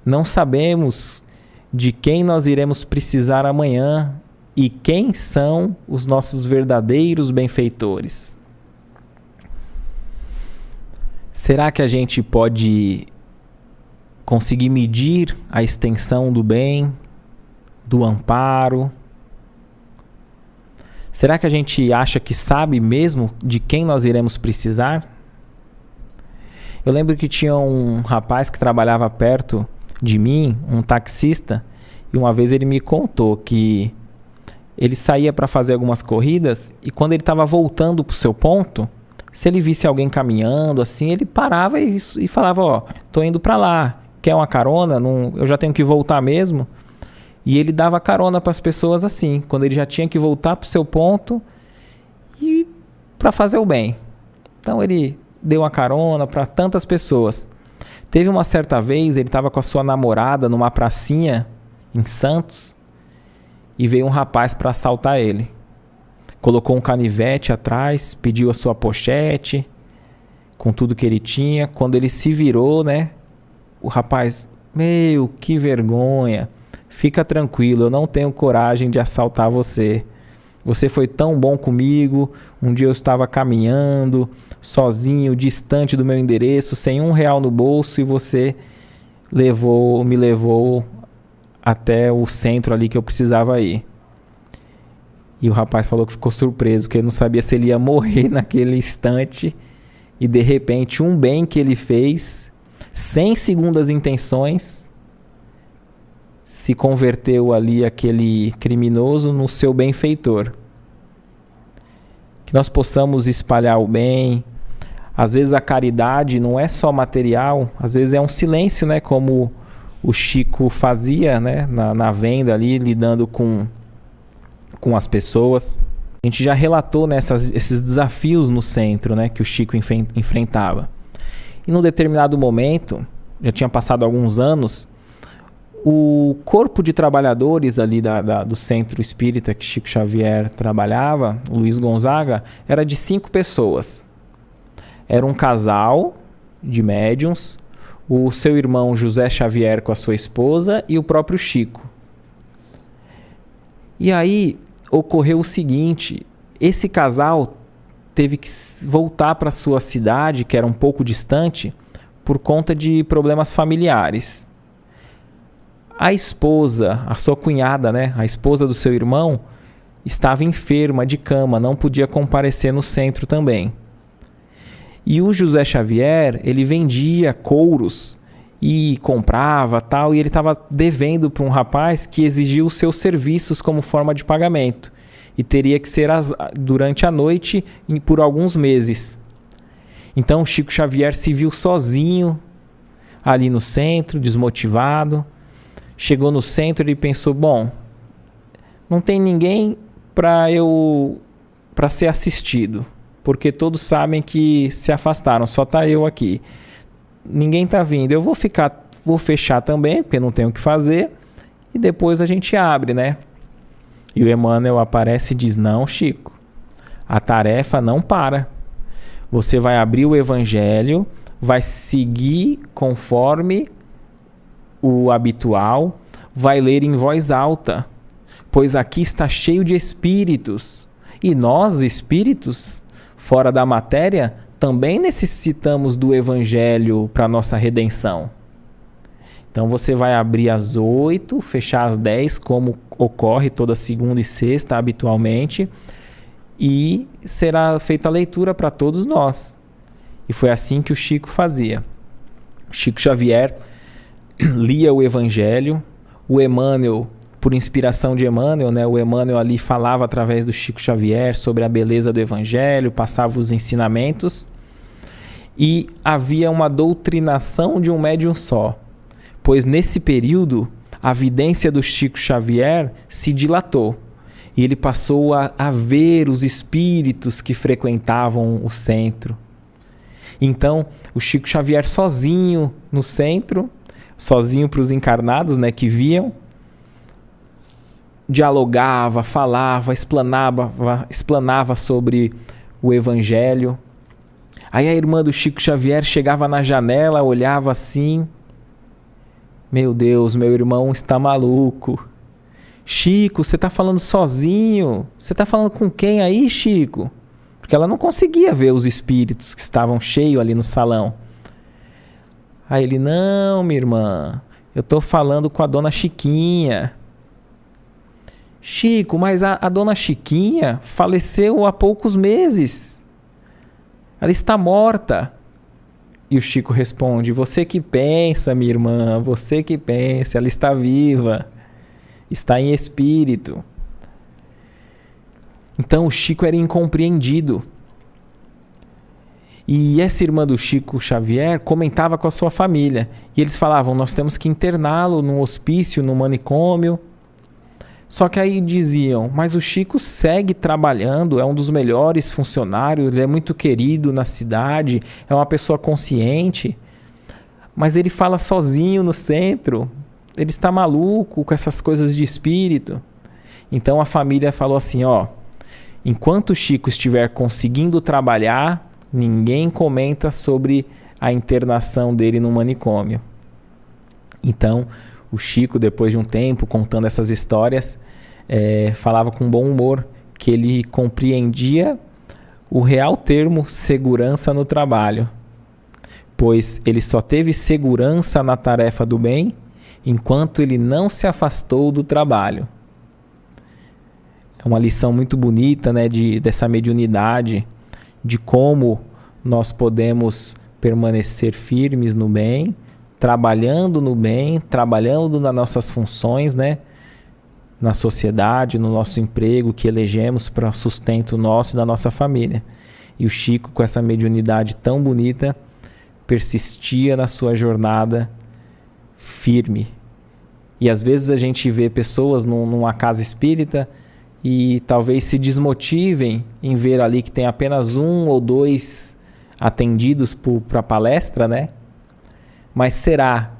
S1: Não sabemos de quem nós iremos precisar amanhã E quem são os nossos verdadeiros benfeitores? Será que a gente pode conseguir medir a extensão do bem, do amparo? Será que a gente acha que sabe mesmo de quem nós iremos precisar? Eu lembro que tinha um rapaz que trabalhava perto de mim, um taxista, e uma vez ele me contou que ele saía para fazer algumas corridas e quando ele estava voltando para o seu ponto, se ele visse alguém caminhando assim, ele parava e falava, ó, tô indo para lá, quer uma carona? Não, eu já tenho que voltar mesmo. E ele dava carona para as pessoas assim, quando ele já tinha que voltar para o seu ponto e para fazer o bem. Então ele deu uma carona para tantas pessoas. Teve uma certa vez, ele estava com a sua namorada numa pracinha em Santos e veio um rapaz para assaltar ele. Colocou um canivete atrás, pediu a sua pochete com tudo que ele tinha. Quando ele se virou, né, o rapaz, meu, que vergonha. Fica tranquilo, eu não tenho coragem de assaltar você. Você foi tão bom comigo. Um dia eu estava caminhando, sozinho, distante do meu endereço, sem R$1 no bolso, e você me levou até o centro ali que eu precisava ir. E o rapaz falou que ficou surpreso, que ele não sabia se ele ia morrer naquele instante. E de repente, um bem que ele fez, sem segundas intenções, se converteu ali aquele criminoso no seu benfeitor. Que nós possamos espalhar o bem. Às vezes a caridade não é só material, às vezes é um silêncio, né? Como o Chico fazia, né? Na venda ali, lidando com as pessoas. A gente já relatou, né, esses desafios no centro, né, que o Chico enfrentava. E num determinado momento, já tinha passado alguns anos, o corpo de trabalhadores ali do centro espírita que Chico Xavier trabalhava, Luiz Gonzaga, era de 5 pessoas. Era um casal de médiuns, o seu irmão José Xavier com a sua esposa e o próprio Chico. E aí ocorreu o seguinte, esse casal teve que voltar para sua cidade, que era um pouco distante, por conta de problemas familiares. A esposa, a sua cunhada, né, a esposa do seu irmão, estava enferma de cama, não podia comparecer no centro também. E o José Xavier, ele vendia couros e comprava tal, e ele estava devendo para um rapaz que exigia os seus serviços como forma de pagamento. E teria que ser durante a noite por alguns meses. Então o Chico Xavier se viu sozinho ali no centro, desmotivado. Chegou no centro e pensou, bom, não tem ninguém para ser assistido, porque todos sabem que se afastaram, só está eu aqui. Ninguém está vindo, eu vou fechar também, porque não tenho o que fazer, e depois a gente abre, né? E o Emmanuel aparece e diz, não, Chico, a tarefa não para. Você vai abrir o Evangelho, vai seguir conforme o habitual, vai ler em voz alta, pois aqui está cheio de espíritos. E nós, espíritos, fora da matéria, também necessitamos do Evangelho para nossa redenção. Então você vai abrir às 8, fechar às 10, como ocorre toda segunda e sexta habitualmente, e será feita a leitura para todos nós. E foi assim que o Chico fazia. O Chico Xavier lia o Evangelho, o Emmanuel, por inspiração de Emmanuel, né, o Emmanuel ali falava através do Chico Xavier sobre a beleza do Evangelho, passava os ensinamentos, e havia uma doutrinação de um médium só, pois nesse período a vidência do Chico Xavier se dilatou, e ele passou a ver os espíritos que frequentavam o centro. Então, o Chico Xavier sozinho no centro, sozinho para os encarnados, né, que viam, dialogava, falava, explanava sobre o Evangelho. Aí a irmã do Chico Xavier chegava na janela, olhava assim, meu Deus, meu irmão está maluco. Chico, você está falando sozinho? Você está falando com quem aí, Chico? Porque ela não conseguia ver os espíritos que estavam cheios ali no salão. Aí ele, não, minha irmã, eu estou falando com a dona Chiquinha. Chico, mas a dona Chiquinha faleceu há poucos meses. Ela está morta. E o Chico responde, você que pensa, minha irmã, você que pensa, ela está viva, está em espírito. Então o Chico era incompreendido. E essa irmã do Chico Xavier comentava com a sua família. E eles falavam, nós temos que interná-lo num hospício, num manicômio. Só que aí diziam, mas o Chico segue trabalhando, é um dos melhores funcionários, ele é muito querido na cidade, é uma pessoa consciente, mas ele fala sozinho no centro, ele está maluco com essas coisas de espírito. Então a família falou assim, ó, enquanto o Chico estiver conseguindo trabalhar, ninguém comenta sobre a internação dele no manicômio. Então o Chico, depois de um tempo, contando essas histórias, falava com bom humor que ele compreendia o real termo segurança no trabalho, pois ele só teve segurança na tarefa do bem enquanto ele não se afastou do trabalho. É uma lição muito bonita, né, dessa mediunidade, de como nós podemos permanecer firmes no bem, trabalhando no bem, trabalhando nas nossas funções, né? Na sociedade, no nosso emprego que elegemos para sustento nosso e da nossa família. E o Chico, com essa mediunidade tão bonita, persistia na sua jornada firme. E às vezes a gente vê pessoas numa casa espírita e talvez se desmotivem em ver ali que tem apenas 1 ou 2 atendidos para a palestra, né? Mas será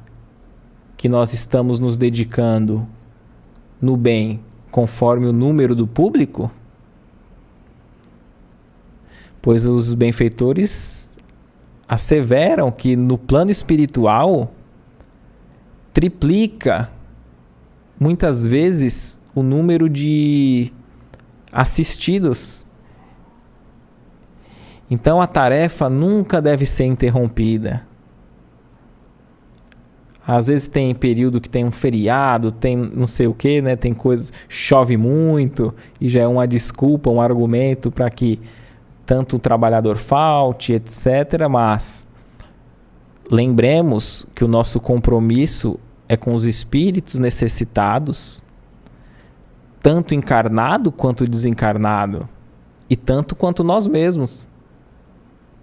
S1: que nós estamos nos dedicando no bem conforme o número do público? Pois os benfeitores asseveram que no plano espiritual triplica muitas vezes o número de assistidos. Então a tarefa nunca deve ser interrompida. Às vezes tem período que tem um feriado, tem não sei o que, né? Tem coisas, chove muito e já é uma desculpa, um argumento para que tanto o trabalhador falte, etc. Mas lembremos que o nosso compromisso é com os espíritos necessitados, tanto encarnado quanto desencarnado, e tanto quanto nós mesmos.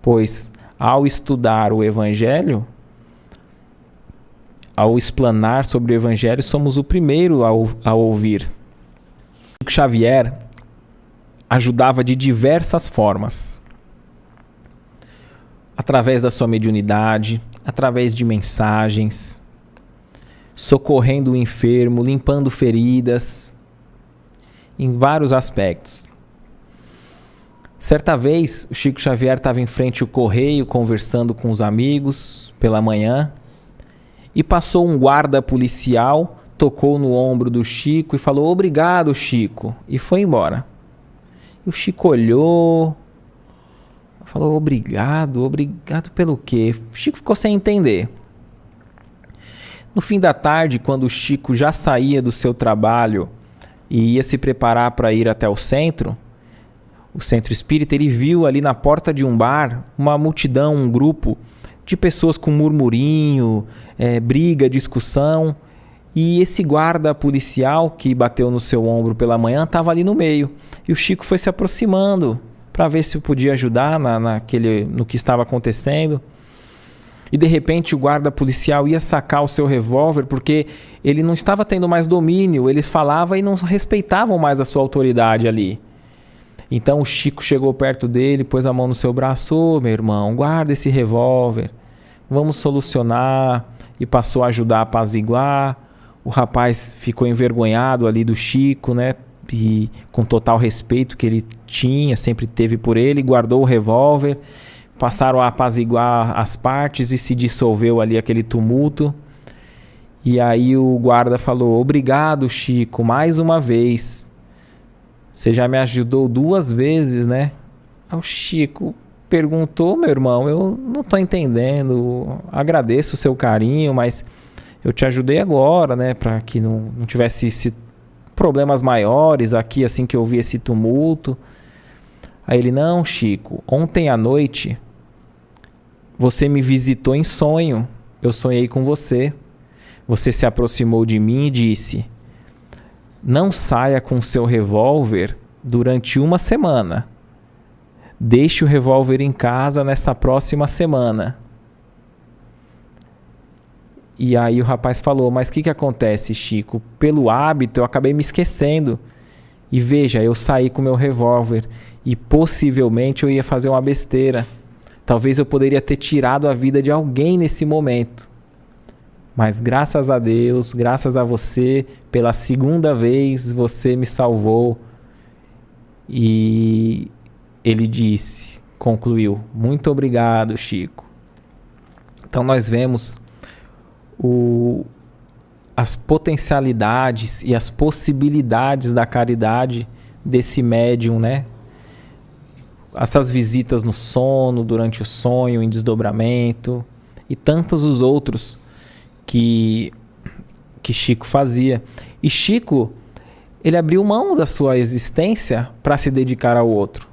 S1: Pois ao estudar o Evangelho, ao explanar sobre o Evangelho, somos o primeiro a ouvir. Chico Xavier ajudava de diversas formas. Através da sua mediunidade, através de mensagens, socorrendo o enfermo, limpando feridas, em vários aspectos. Certa vez, o Chico Xavier estava em frente ao correio, conversando com os amigos pela manhã, e passou um guarda policial, tocou no ombro do Chico e falou, obrigado, Chico, e foi embora. E o Chico olhou, falou, obrigado pelo quê? O Chico ficou sem entender. No fim da tarde, quando o Chico já saía do seu trabalho e ia se preparar para ir até o centro espírita, ele viu ali na porta de um bar uma multidão, um grupo de pessoas com murmurinho, briga, discussão, e esse guarda policial que bateu no seu ombro pela manhã estava ali no meio, e o Chico foi se aproximando para ver se podia ajudar no que estava acontecendo, e de repente o guarda policial ia sacar o seu revólver, porque ele não estava tendo mais domínio, ele falava e não respeitavam mais a sua autoridade ali. Então o Chico chegou perto dele, pôs a mão no seu braço, ô meu irmão, guarda esse revólver, vamos solucionar, e passou a ajudar a apaziguar. O rapaz ficou envergonhado ali do Chico, né? E com total respeito que ele tinha, sempre teve por ele, guardou o revólver, passaram a apaziguar as partes e se dissolveu ali aquele tumulto. E aí o guarda falou: obrigado, Chico, mais uma vez. Você já me ajudou 2 vezes, né? Aí o Chico perguntou: meu irmão, eu não tô entendendo. Agradeço o seu carinho, mas eu te ajudei agora, né? Para que não tivesse problemas maiores aqui assim que eu vi esse tumulto. Aí ele: não, Chico, ontem à noite você me visitou em sonho. Eu sonhei com você. Você se aproximou de mim e disse: não saia com seu revólver durante 1 semana. Deixe o revólver em casa nessa próxima semana. E aí o rapaz falou: mas o que acontece, Chico? Pelo hábito eu acabei me esquecendo. E veja, eu saí com meu revólver e possivelmente eu ia fazer uma besteira. Talvez eu poderia ter tirado a vida de alguém nesse momento. Mas graças a Deus, graças a você, pela 2ª vez você me salvou. E ele disse, concluiu: muito obrigado, Chico. Então nós vemos as potencialidades e as possibilidades da caridade desse médium, né? Essas visitas no sono, durante o sonho, em desdobramento e tantos os outros que Chico fazia. E Chico, ele abriu mão da sua existência para se dedicar ao outro.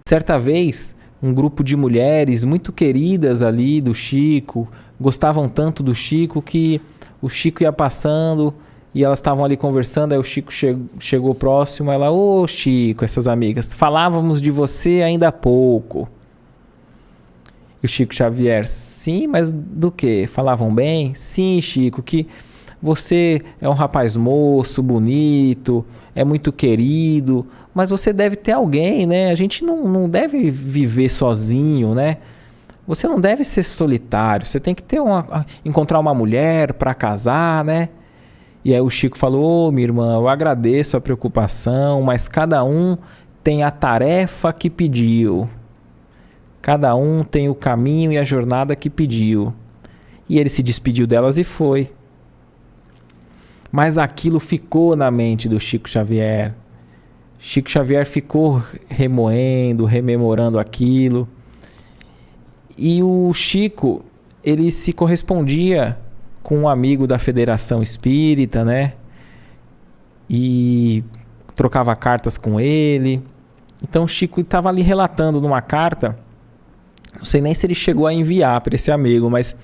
S1: Certa vez, um grupo de mulheres muito queridas ali do Chico, gostavam tanto do Chico que o Chico ia passando e elas estavam ali conversando, aí o Chico chegou próximo, ela: ô Chico, essas amigas, falávamos de você ainda há pouco. E o Chico Xavier: sim, mas do quê? Falavam bem? Sim, Chico, que você é um rapaz moço, bonito, é muito querido, mas você deve ter alguém, né? A gente não deve viver sozinho, né? Você não deve ser solitário, você tem que encontrar uma mulher para casar, né? E aí o Chico falou: ô, minha irmã, eu agradeço a preocupação, mas cada um tem a tarefa que pediu. Cada um tem o caminho e a jornada que pediu. E ele se despediu delas e foi. Mas aquilo ficou na mente do Chico Xavier. Chico Xavier ficou remoendo, rememorando aquilo. E o Chico, ele se correspondia com um amigo da Federação Espírita, né? E trocava cartas com ele. Então o Chico estava ali relatando numa carta, não sei nem se ele chegou a enviar para esse amigo, mas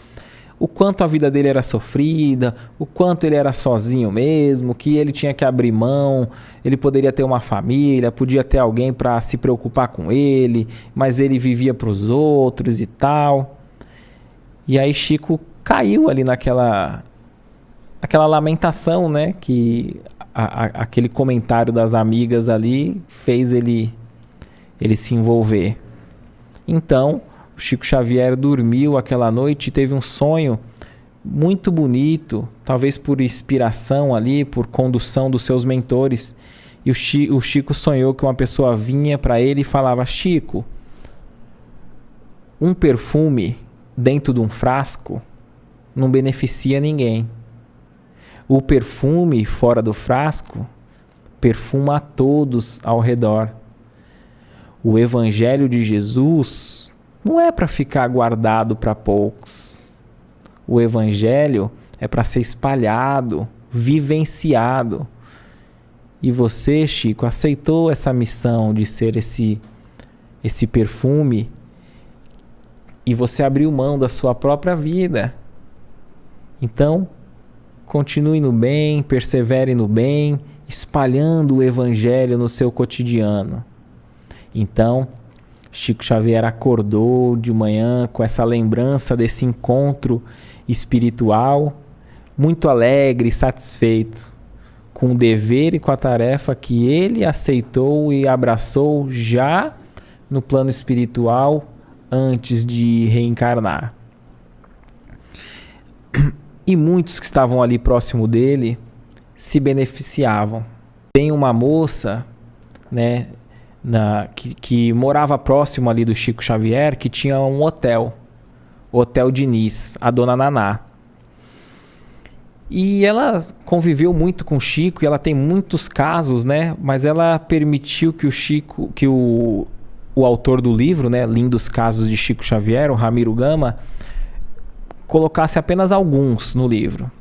S1: o quanto a vida dele era sofrida, o quanto ele era sozinho mesmo, que ele tinha que abrir mão, ele poderia ter uma família, podia ter alguém para se preocupar com ele, mas ele vivia para os outros e tal. E aí Chico caiu ali naquela lamentação, né, que aquele comentário das amigas ali fez ele se envolver. Então o Chico Xavier dormiu aquela noite e teve um sonho muito bonito, talvez por inspiração ali, por condução dos seus mentores. E o Chico sonhou que uma pessoa vinha para ele e falava: Chico, um perfume dentro de um frasco não beneficia ninguém. O perfume fora do frasco perfuma a todos ao redor. O Evangelho de Jesus não é para ficar guardado para poucos. O Evangelho é para ser espalhado, vivenciado. E você, Chico, aceitou essa missão de ser esse perfume e você abriu mão da sua própria vida. Então, continue no bem, persevere no bem, espalhando o Evangelho no seu cotidiano. Então, Chico Xavier acordou de manhã com essa lembrança desse encontro espiritual, muito alegre e satisfeito com o dever e com a tarefa que ele aceitou e abraçou já no plano espiritual antes de reencarnar. E muitos que estavam ali próximo dele se beneficiavam. Tem uma moça, né, que morava próximo ali do Chico Xavier, que tinha um hotel, o Hotel Diniz, a Dona Naná. E ela conviveu muito com o Chico e ela tem muitos casos, né? Mas ela permitiu que o Chico, que o autor do livro, né, Lindos Casos de Chico Xavier, o Ramiro Gama, colocasse apenas alguns no livro.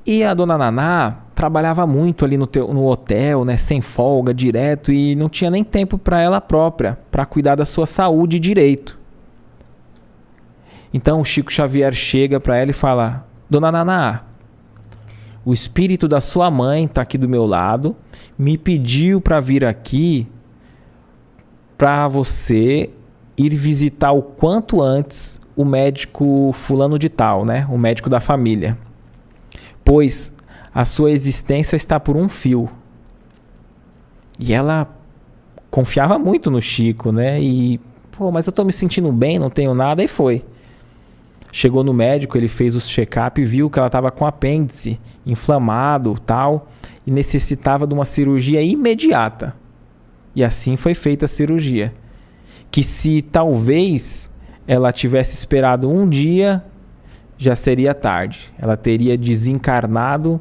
S1: E a dona Naná trabalhava muito ali no hotel, né, sem folga, direto, e não tinha nem tempo para ela própria, para cuidar da sua saúde direito. Então o Chico Xavier chega para ela e fala: Dona Naná, o espírito da sua mãe está aqui do meu lado, me pediu para vir aqui para você ir visitar o quanto antes o médico fulano de tal, né, o médico da família. Pois a sua existência está por um fio. E ela confiava muito no Chico, né? E, mas eu tô me sentindo bem, não tenho nada, e foi. Chegou no médico, ele fez os check-up e viu que ela estava com apêndice inflamado, tal, e necessitava de uma cirurgia imediata. E assim foi feita a cirurgia. Que se talvez ela tivesse esperado um dia, já seria tarde. Ela teria desencarnado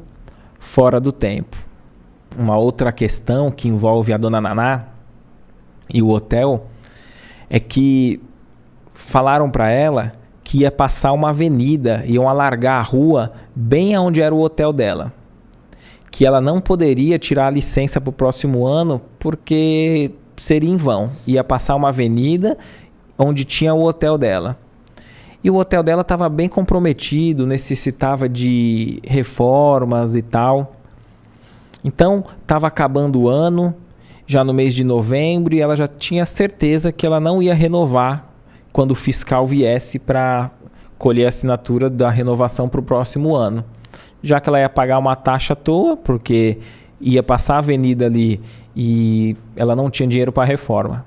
S1: fora do tempo. Uma outra questão que envolve a dona Naná e o hotel é que falaram para ela que ia passar uma avenida, iam alargar a rua bem aonde era o hotel dela. Que ela não poderia tirar a licença para o próximo ano porque seria em vão. Ia passar uma avenida onde tinha o hotel dela. E o hotel dela estava bem comprometido, necessitava de reformas e tal. Então, estava acabando o ano, já no mês de novembro, e ela já tinha certeza que ela não ia renovar quando o fiscal viesse para colher a assinatura da renovação para o próximo ano. Já que ela ia pagar uma taxa à toa, porque ia passar a avenida ali e ela não tinha dinheiro para a reforma.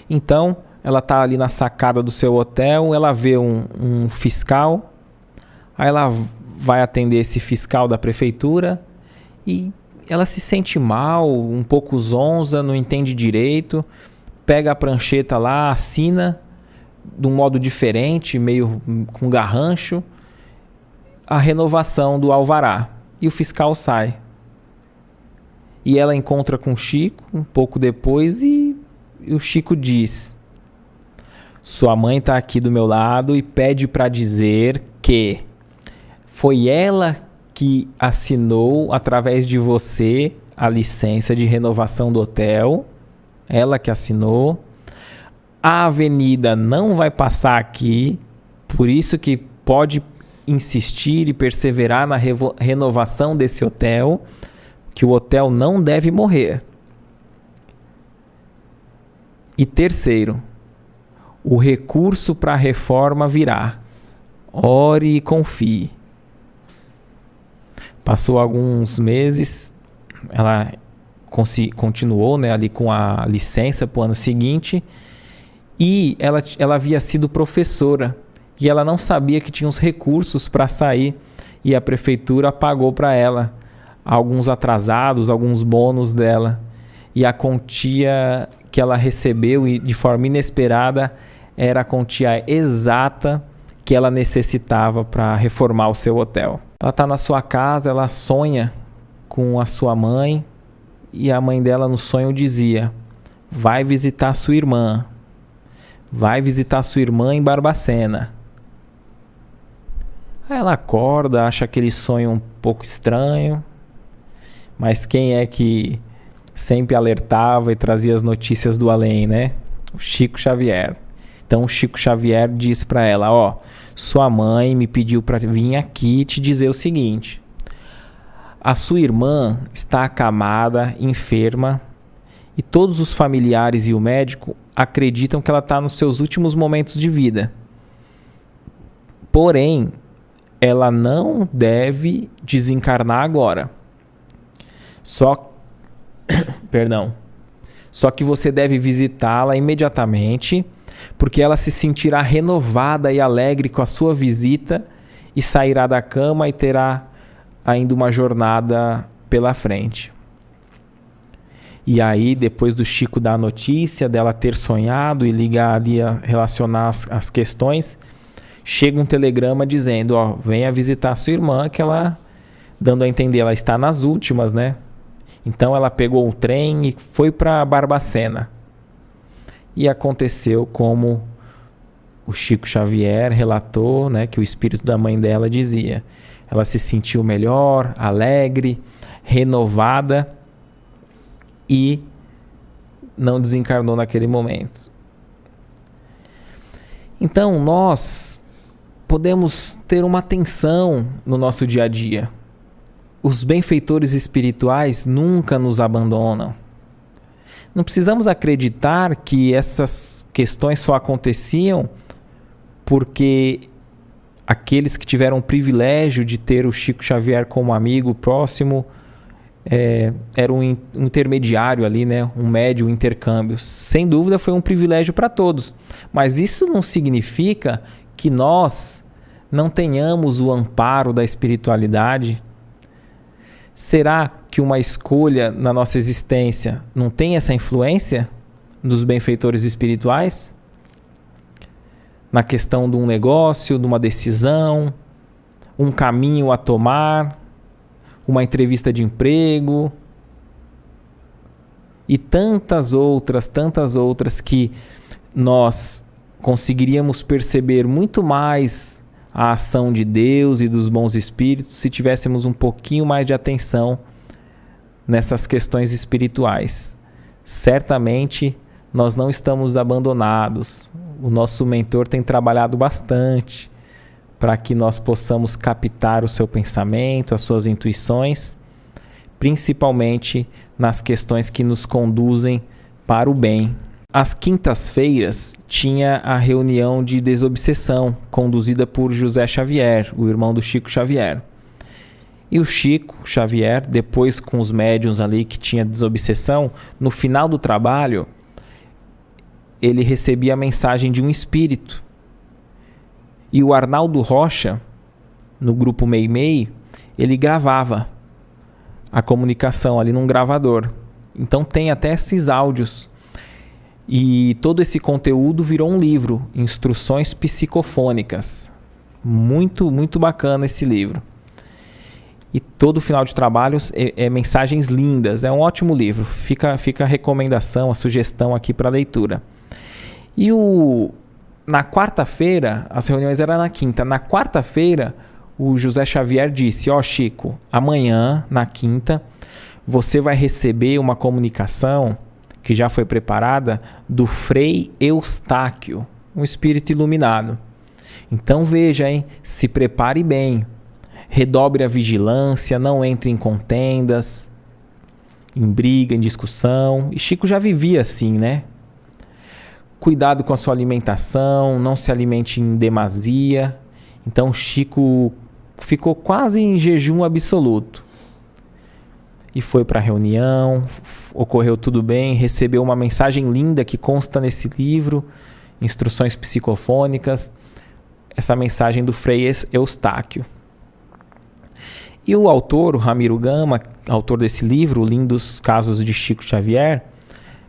S1: Então, ela está ali na sacada do seu hotel, ela vê um fiscal, aí ela vai atender esse fiscal da prefeitura e ela se sente mal, um pouco zonza, não entende direito, pega a prancheta lá, assina de um modo diferente, meio com garrancho, a renovação do alvará. E o fiscal sai. E ela encontra com o Chico um pouco depois e o Chico diz: sua mãe está aqui do meu lado e pede para dizer que foi ela que assinou, através de você, a licença de renovação do hotel. Ela que assinou. A avenida não vai passar aqui, por isso que pode insistir e perseverar na renovação desse hotel, que o hotel não deve morrer. E terceiro, o recurso para a reforma virá. Ore e confie. Passou alguns meses, ela continuou, né, ali com a licença para o ano seguinte, e ela havia sido professora e ela não sabia que tinha os recursos para sair, e a prefeitura pagou para ela alguns atrasados, alguns bônus dela, e a quantia que ela recebeu e de forma inesperada era a quantia exata que ela necessitava para reformar o seu hotel. Ela está na sua casa, ela sonha com a sua mãe, e a mãe dela no sonho dizia: vai visitar sua irmã, vai visitar sua irmã em Barbacena. Aí ela acorda, acha aquele sonho um pouco estranho, mas quem é que sempre alertava e trazia as notícias do além, né? O Chico Xavier. Então o Chico Xavier diz para ela: ó, sua mãe me pediu para vir aqui te dizer o seguinte: a sua irmã está acamada, enferma, e todos os familiares e o médico acreditam que ela está nos seus últimos momentos de vida. Porém, ela não deve desencarnar agora. Só que você deve visitá-la imediatamente, porque ela se sentirá renovada e alegre com a sua visita e sairá da cama e terá ainda uma jornada pela frente. E aí, depois do Chico dar a notícia dela ter sonhado e ligar ali a relacionar as questões, chega um telegrama dizendo, ó, venha visitar sua irmã, que ela, dando a entender, ela está nas últimas, né? Então ela pegou o trem e foi para Barbacena. E aconteceu como o Chico Xavier relatou, né, que o espírito da mãe dela dizia. Ela se sentiu melhor, alegre, renovada e não desencarnou naquele momento. Então nós podemos ter uma atenção no nosso dia a dia. Os benfeitores espirituais nunca nos abandonam. Não precisamos acreditar que essas questões só aconteciam porque aqueles que tiveram o privilégio de ter o Chico Xavier como amigo próximo era um intermediário ali, né? Um médium, um intercâmbio. Sem dúvida foi um privilégio para todos. Mas isso não significa que nós não tenhamos o amparo da espiritualidade. Será que uma escolha na nossa existência não tem essa influência dos benfeitores espirituais? Na questão de um negócio, de uma decisão, um caminho a tomar, uma entrevista de emprego e tantas outras que nós conseguiríamos perceber muito mais a ação de Deus e dos bons espíritos se tivéssemos um pouquinho mais de atenção nessas questões espirituais. Certamente nós não estamos abandonados. O nosso mentor tem trabalhado bastante para que nós possamos captar o seu pensamento, as suas intuições, principalmente nas questões que nos conduzem para o bem. Às quintas-feiras tinha a reunião de desobsessão, conduzida por José Xavier, o irmão do Chico Xavier. E o Chico Xavier, depois com os médiuns ali que tinha desobsessão, no final do trabalho, ele recebia a mensagem de um espírito. E o Arnaldo Rocha, no grupo Meimei, ele gravava a comunicação ali num gravador. Então tem até esses áudios. E todo esse conteúdo virou um livro, Instruções Psicofônicas. Muito, muito bacana esse livro. E todo final de trabalho é mensagens lindas. É um ótimo livro. Fica a recomendação, a sugestão aqui para leitura. E na quarta-feira, as reuniões eram na quinta. Na quarta-feira, o José Xavier disse, ó Chico, amanhã, na quinta, você vai receber uma comunicação que já foi preparada do Frei Eustáquio, um espírito iluminado. Então veja, hein? Se prepare bem, redobre a vigilância, não entre em contendas, em briga, em discussão. E Chico já vivia assim, né? Cuidado com a sua alimentação, não se alimente em demasia. Então Chico ficou quase em jejum absoluto. E foi para a reunião, ocorreu tudo bem, recebeu uma mensagem linda que consta nesse livro, Instruções Psicofônicas, essa mensagem do Frei Eustáquio. E o autor, o Ramiro Gama, autor desse livro, Lindos Casos de Chico Xavier,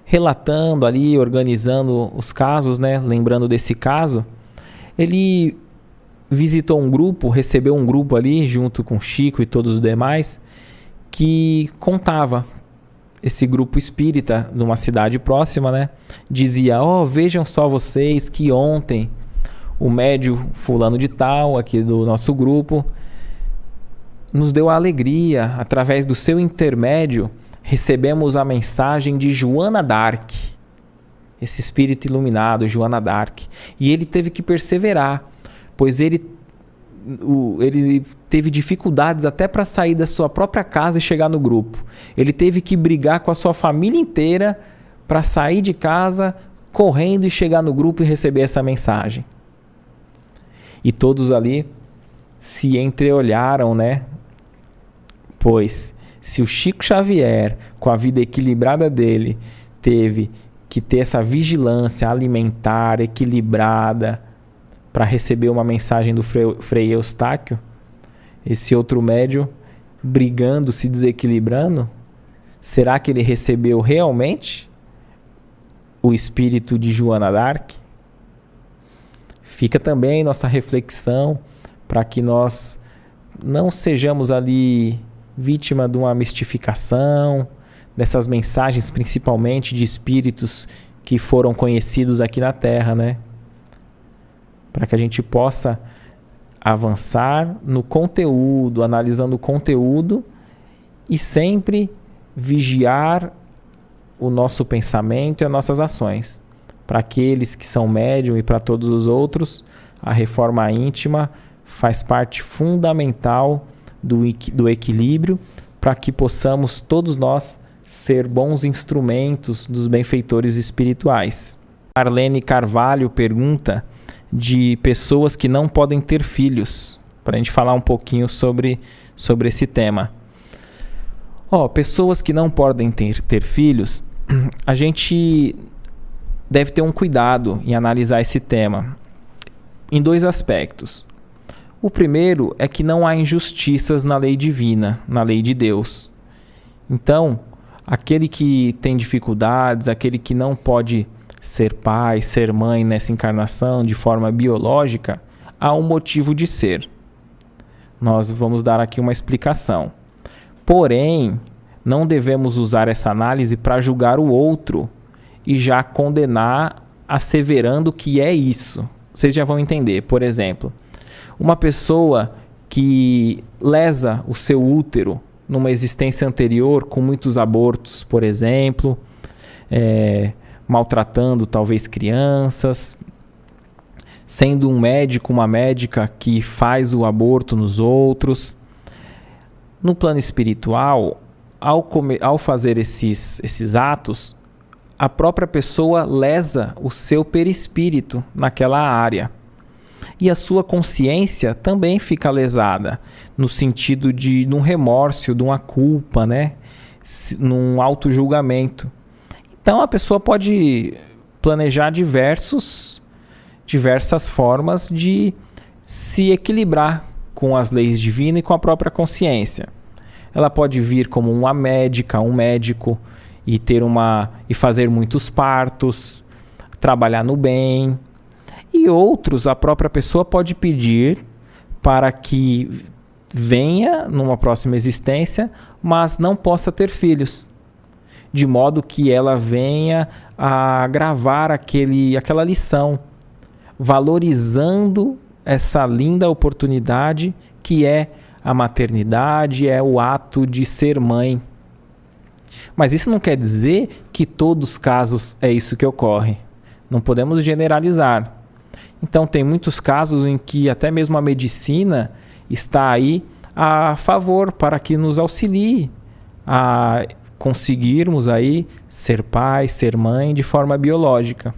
S1: relatando ali, organizando os casos, né? Lembrando desse caso, ele visitou um grupo, recebeu um grupo ali, junto com Chico e todos os demais, que contava, esse grupo espírita numa cidade próxima, né? Dizia, vejam só vocês que ontem o médium fulano de tal, aqui do nosso grupo, nos deu a alegria, através do seu intermédio, recebemos a mensagem de Joana d'Arc, esse espírito iluminado, Joana d'Arc, e ele teve que perseverar, pois ele teve dificuldades até para sair da sua própria casa e chegar no grupo. Ele teve que brigar com a sua família inteira para sair de casa, correndo e chegar no grupo e receber essa mensagem. E todos ali se entreolharam, né? Pois se o Chico Xavier, com a vida equilibrada dele, teve que ter essa vigilância alimentar equilibrada para receber uma mensagem do Frei Eustáquio, esse outro médium brigando, se desequilibrando, será que ele recebeu realmente o espírito de Joana d'Arc? Fica também nossa reflexão para que nós não sejamos ali vítima de uma mistificação, dessas mensagens principalmente de espíritos que foram conhecidos aqui na Terra, né? Para que a gente possa avançar no conteúdo, analisando o conteúdo e sempre vigiar o nosso pensamento e as nossas ações. Para aqueles que são médium e para todos os outros, a reforma íntima faz parte fundamental do equilíbrio para que possamos todos nós ser bons instrumentos dos benfeitores espirituais. Arlene Carvalho pergunta de pessoas que não podem ter filhos, para a gente falar um pouquinho sobre esse tema. Pessoas que não podem ter filhos, a gente deve ter um cuidado em analisar esse tema em 2 aspectos. O primeiro é que não há injustiças na lei divina, na lei de Deus. Então, aquele que tem dificuldades, aquele que não pode ser pai, ser mãe nessa encarnação de forma biológica, há um motivo de ser. Nós vamos dar aqui uma explicação. Porém, não devemos usar essa análise para julgar o outro e já condenar, asseverando que é isso. Vocês já vão entender. Por exemplo, uma pessoa que lesa o seu útero numa existência anterior com muitos abortos, por exemplo, maltratando talvez crianças, sendo um médico, uma médica que faz o aborto nos outros. No plano espiritual, ao fazer esses atos, a própria pessoa lesa o seu perispírito naquela área. E a sua consciência também fica lesada, no sentido de um remorso, de uma culpa, né? Num auto-julgamento. Então a pessoa pode planejar diversas formas de se equilibrar com as leis divinas e com a própria consciência. Ela pode vir como uma médica, um médico, e fazer muitos partos, trabalhar no bem. E outros, a própria pessoa pode pedir para que venha numa próxima existência, mas não possa ter filhos, de modo que ela venha a gravar aquela lição, valorizando essa linda oportunidade que é a maternidade, é o ato de ser mãe. Mas isso não quer dizer que todos os casos é isso que ocorre. Não podemos generalizar. Então tem muitos casos em que até mesmo a medicina está aí a favor para que nos auxilie a conseguirmos aí ser pai, ser mãe de forma biológica.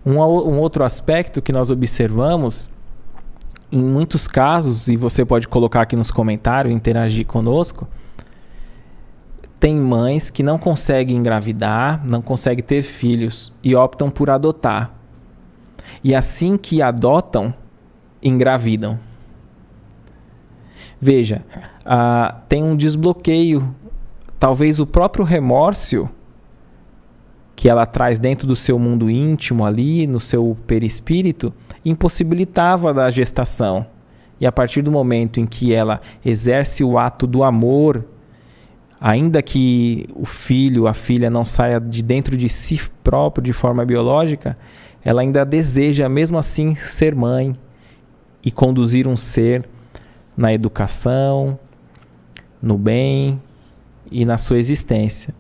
S1: Um outro aspecto que nós observamos em muitos casos, e você pode colocar aqui nos comentários, interagir conosco, tem mães que não conseguem engravidar, não conseguem ter filhos e optam por adotar. E assim que adotam, engravidam. Veja, tem um desbloqueio, talvez o próprio remorso que ela traz dentro do seu mundo íntimo ali, no seu perispírito, impossibilitava da gestação. E a partir do momento em que ela exerce o ato do amor, ainda que o filho, a filha não saia de dentro de si próprio de forma biológica, ela ainda deseja, mesmo assim, ser mãe e conduzir um ser na educação, no bem e na sua existência.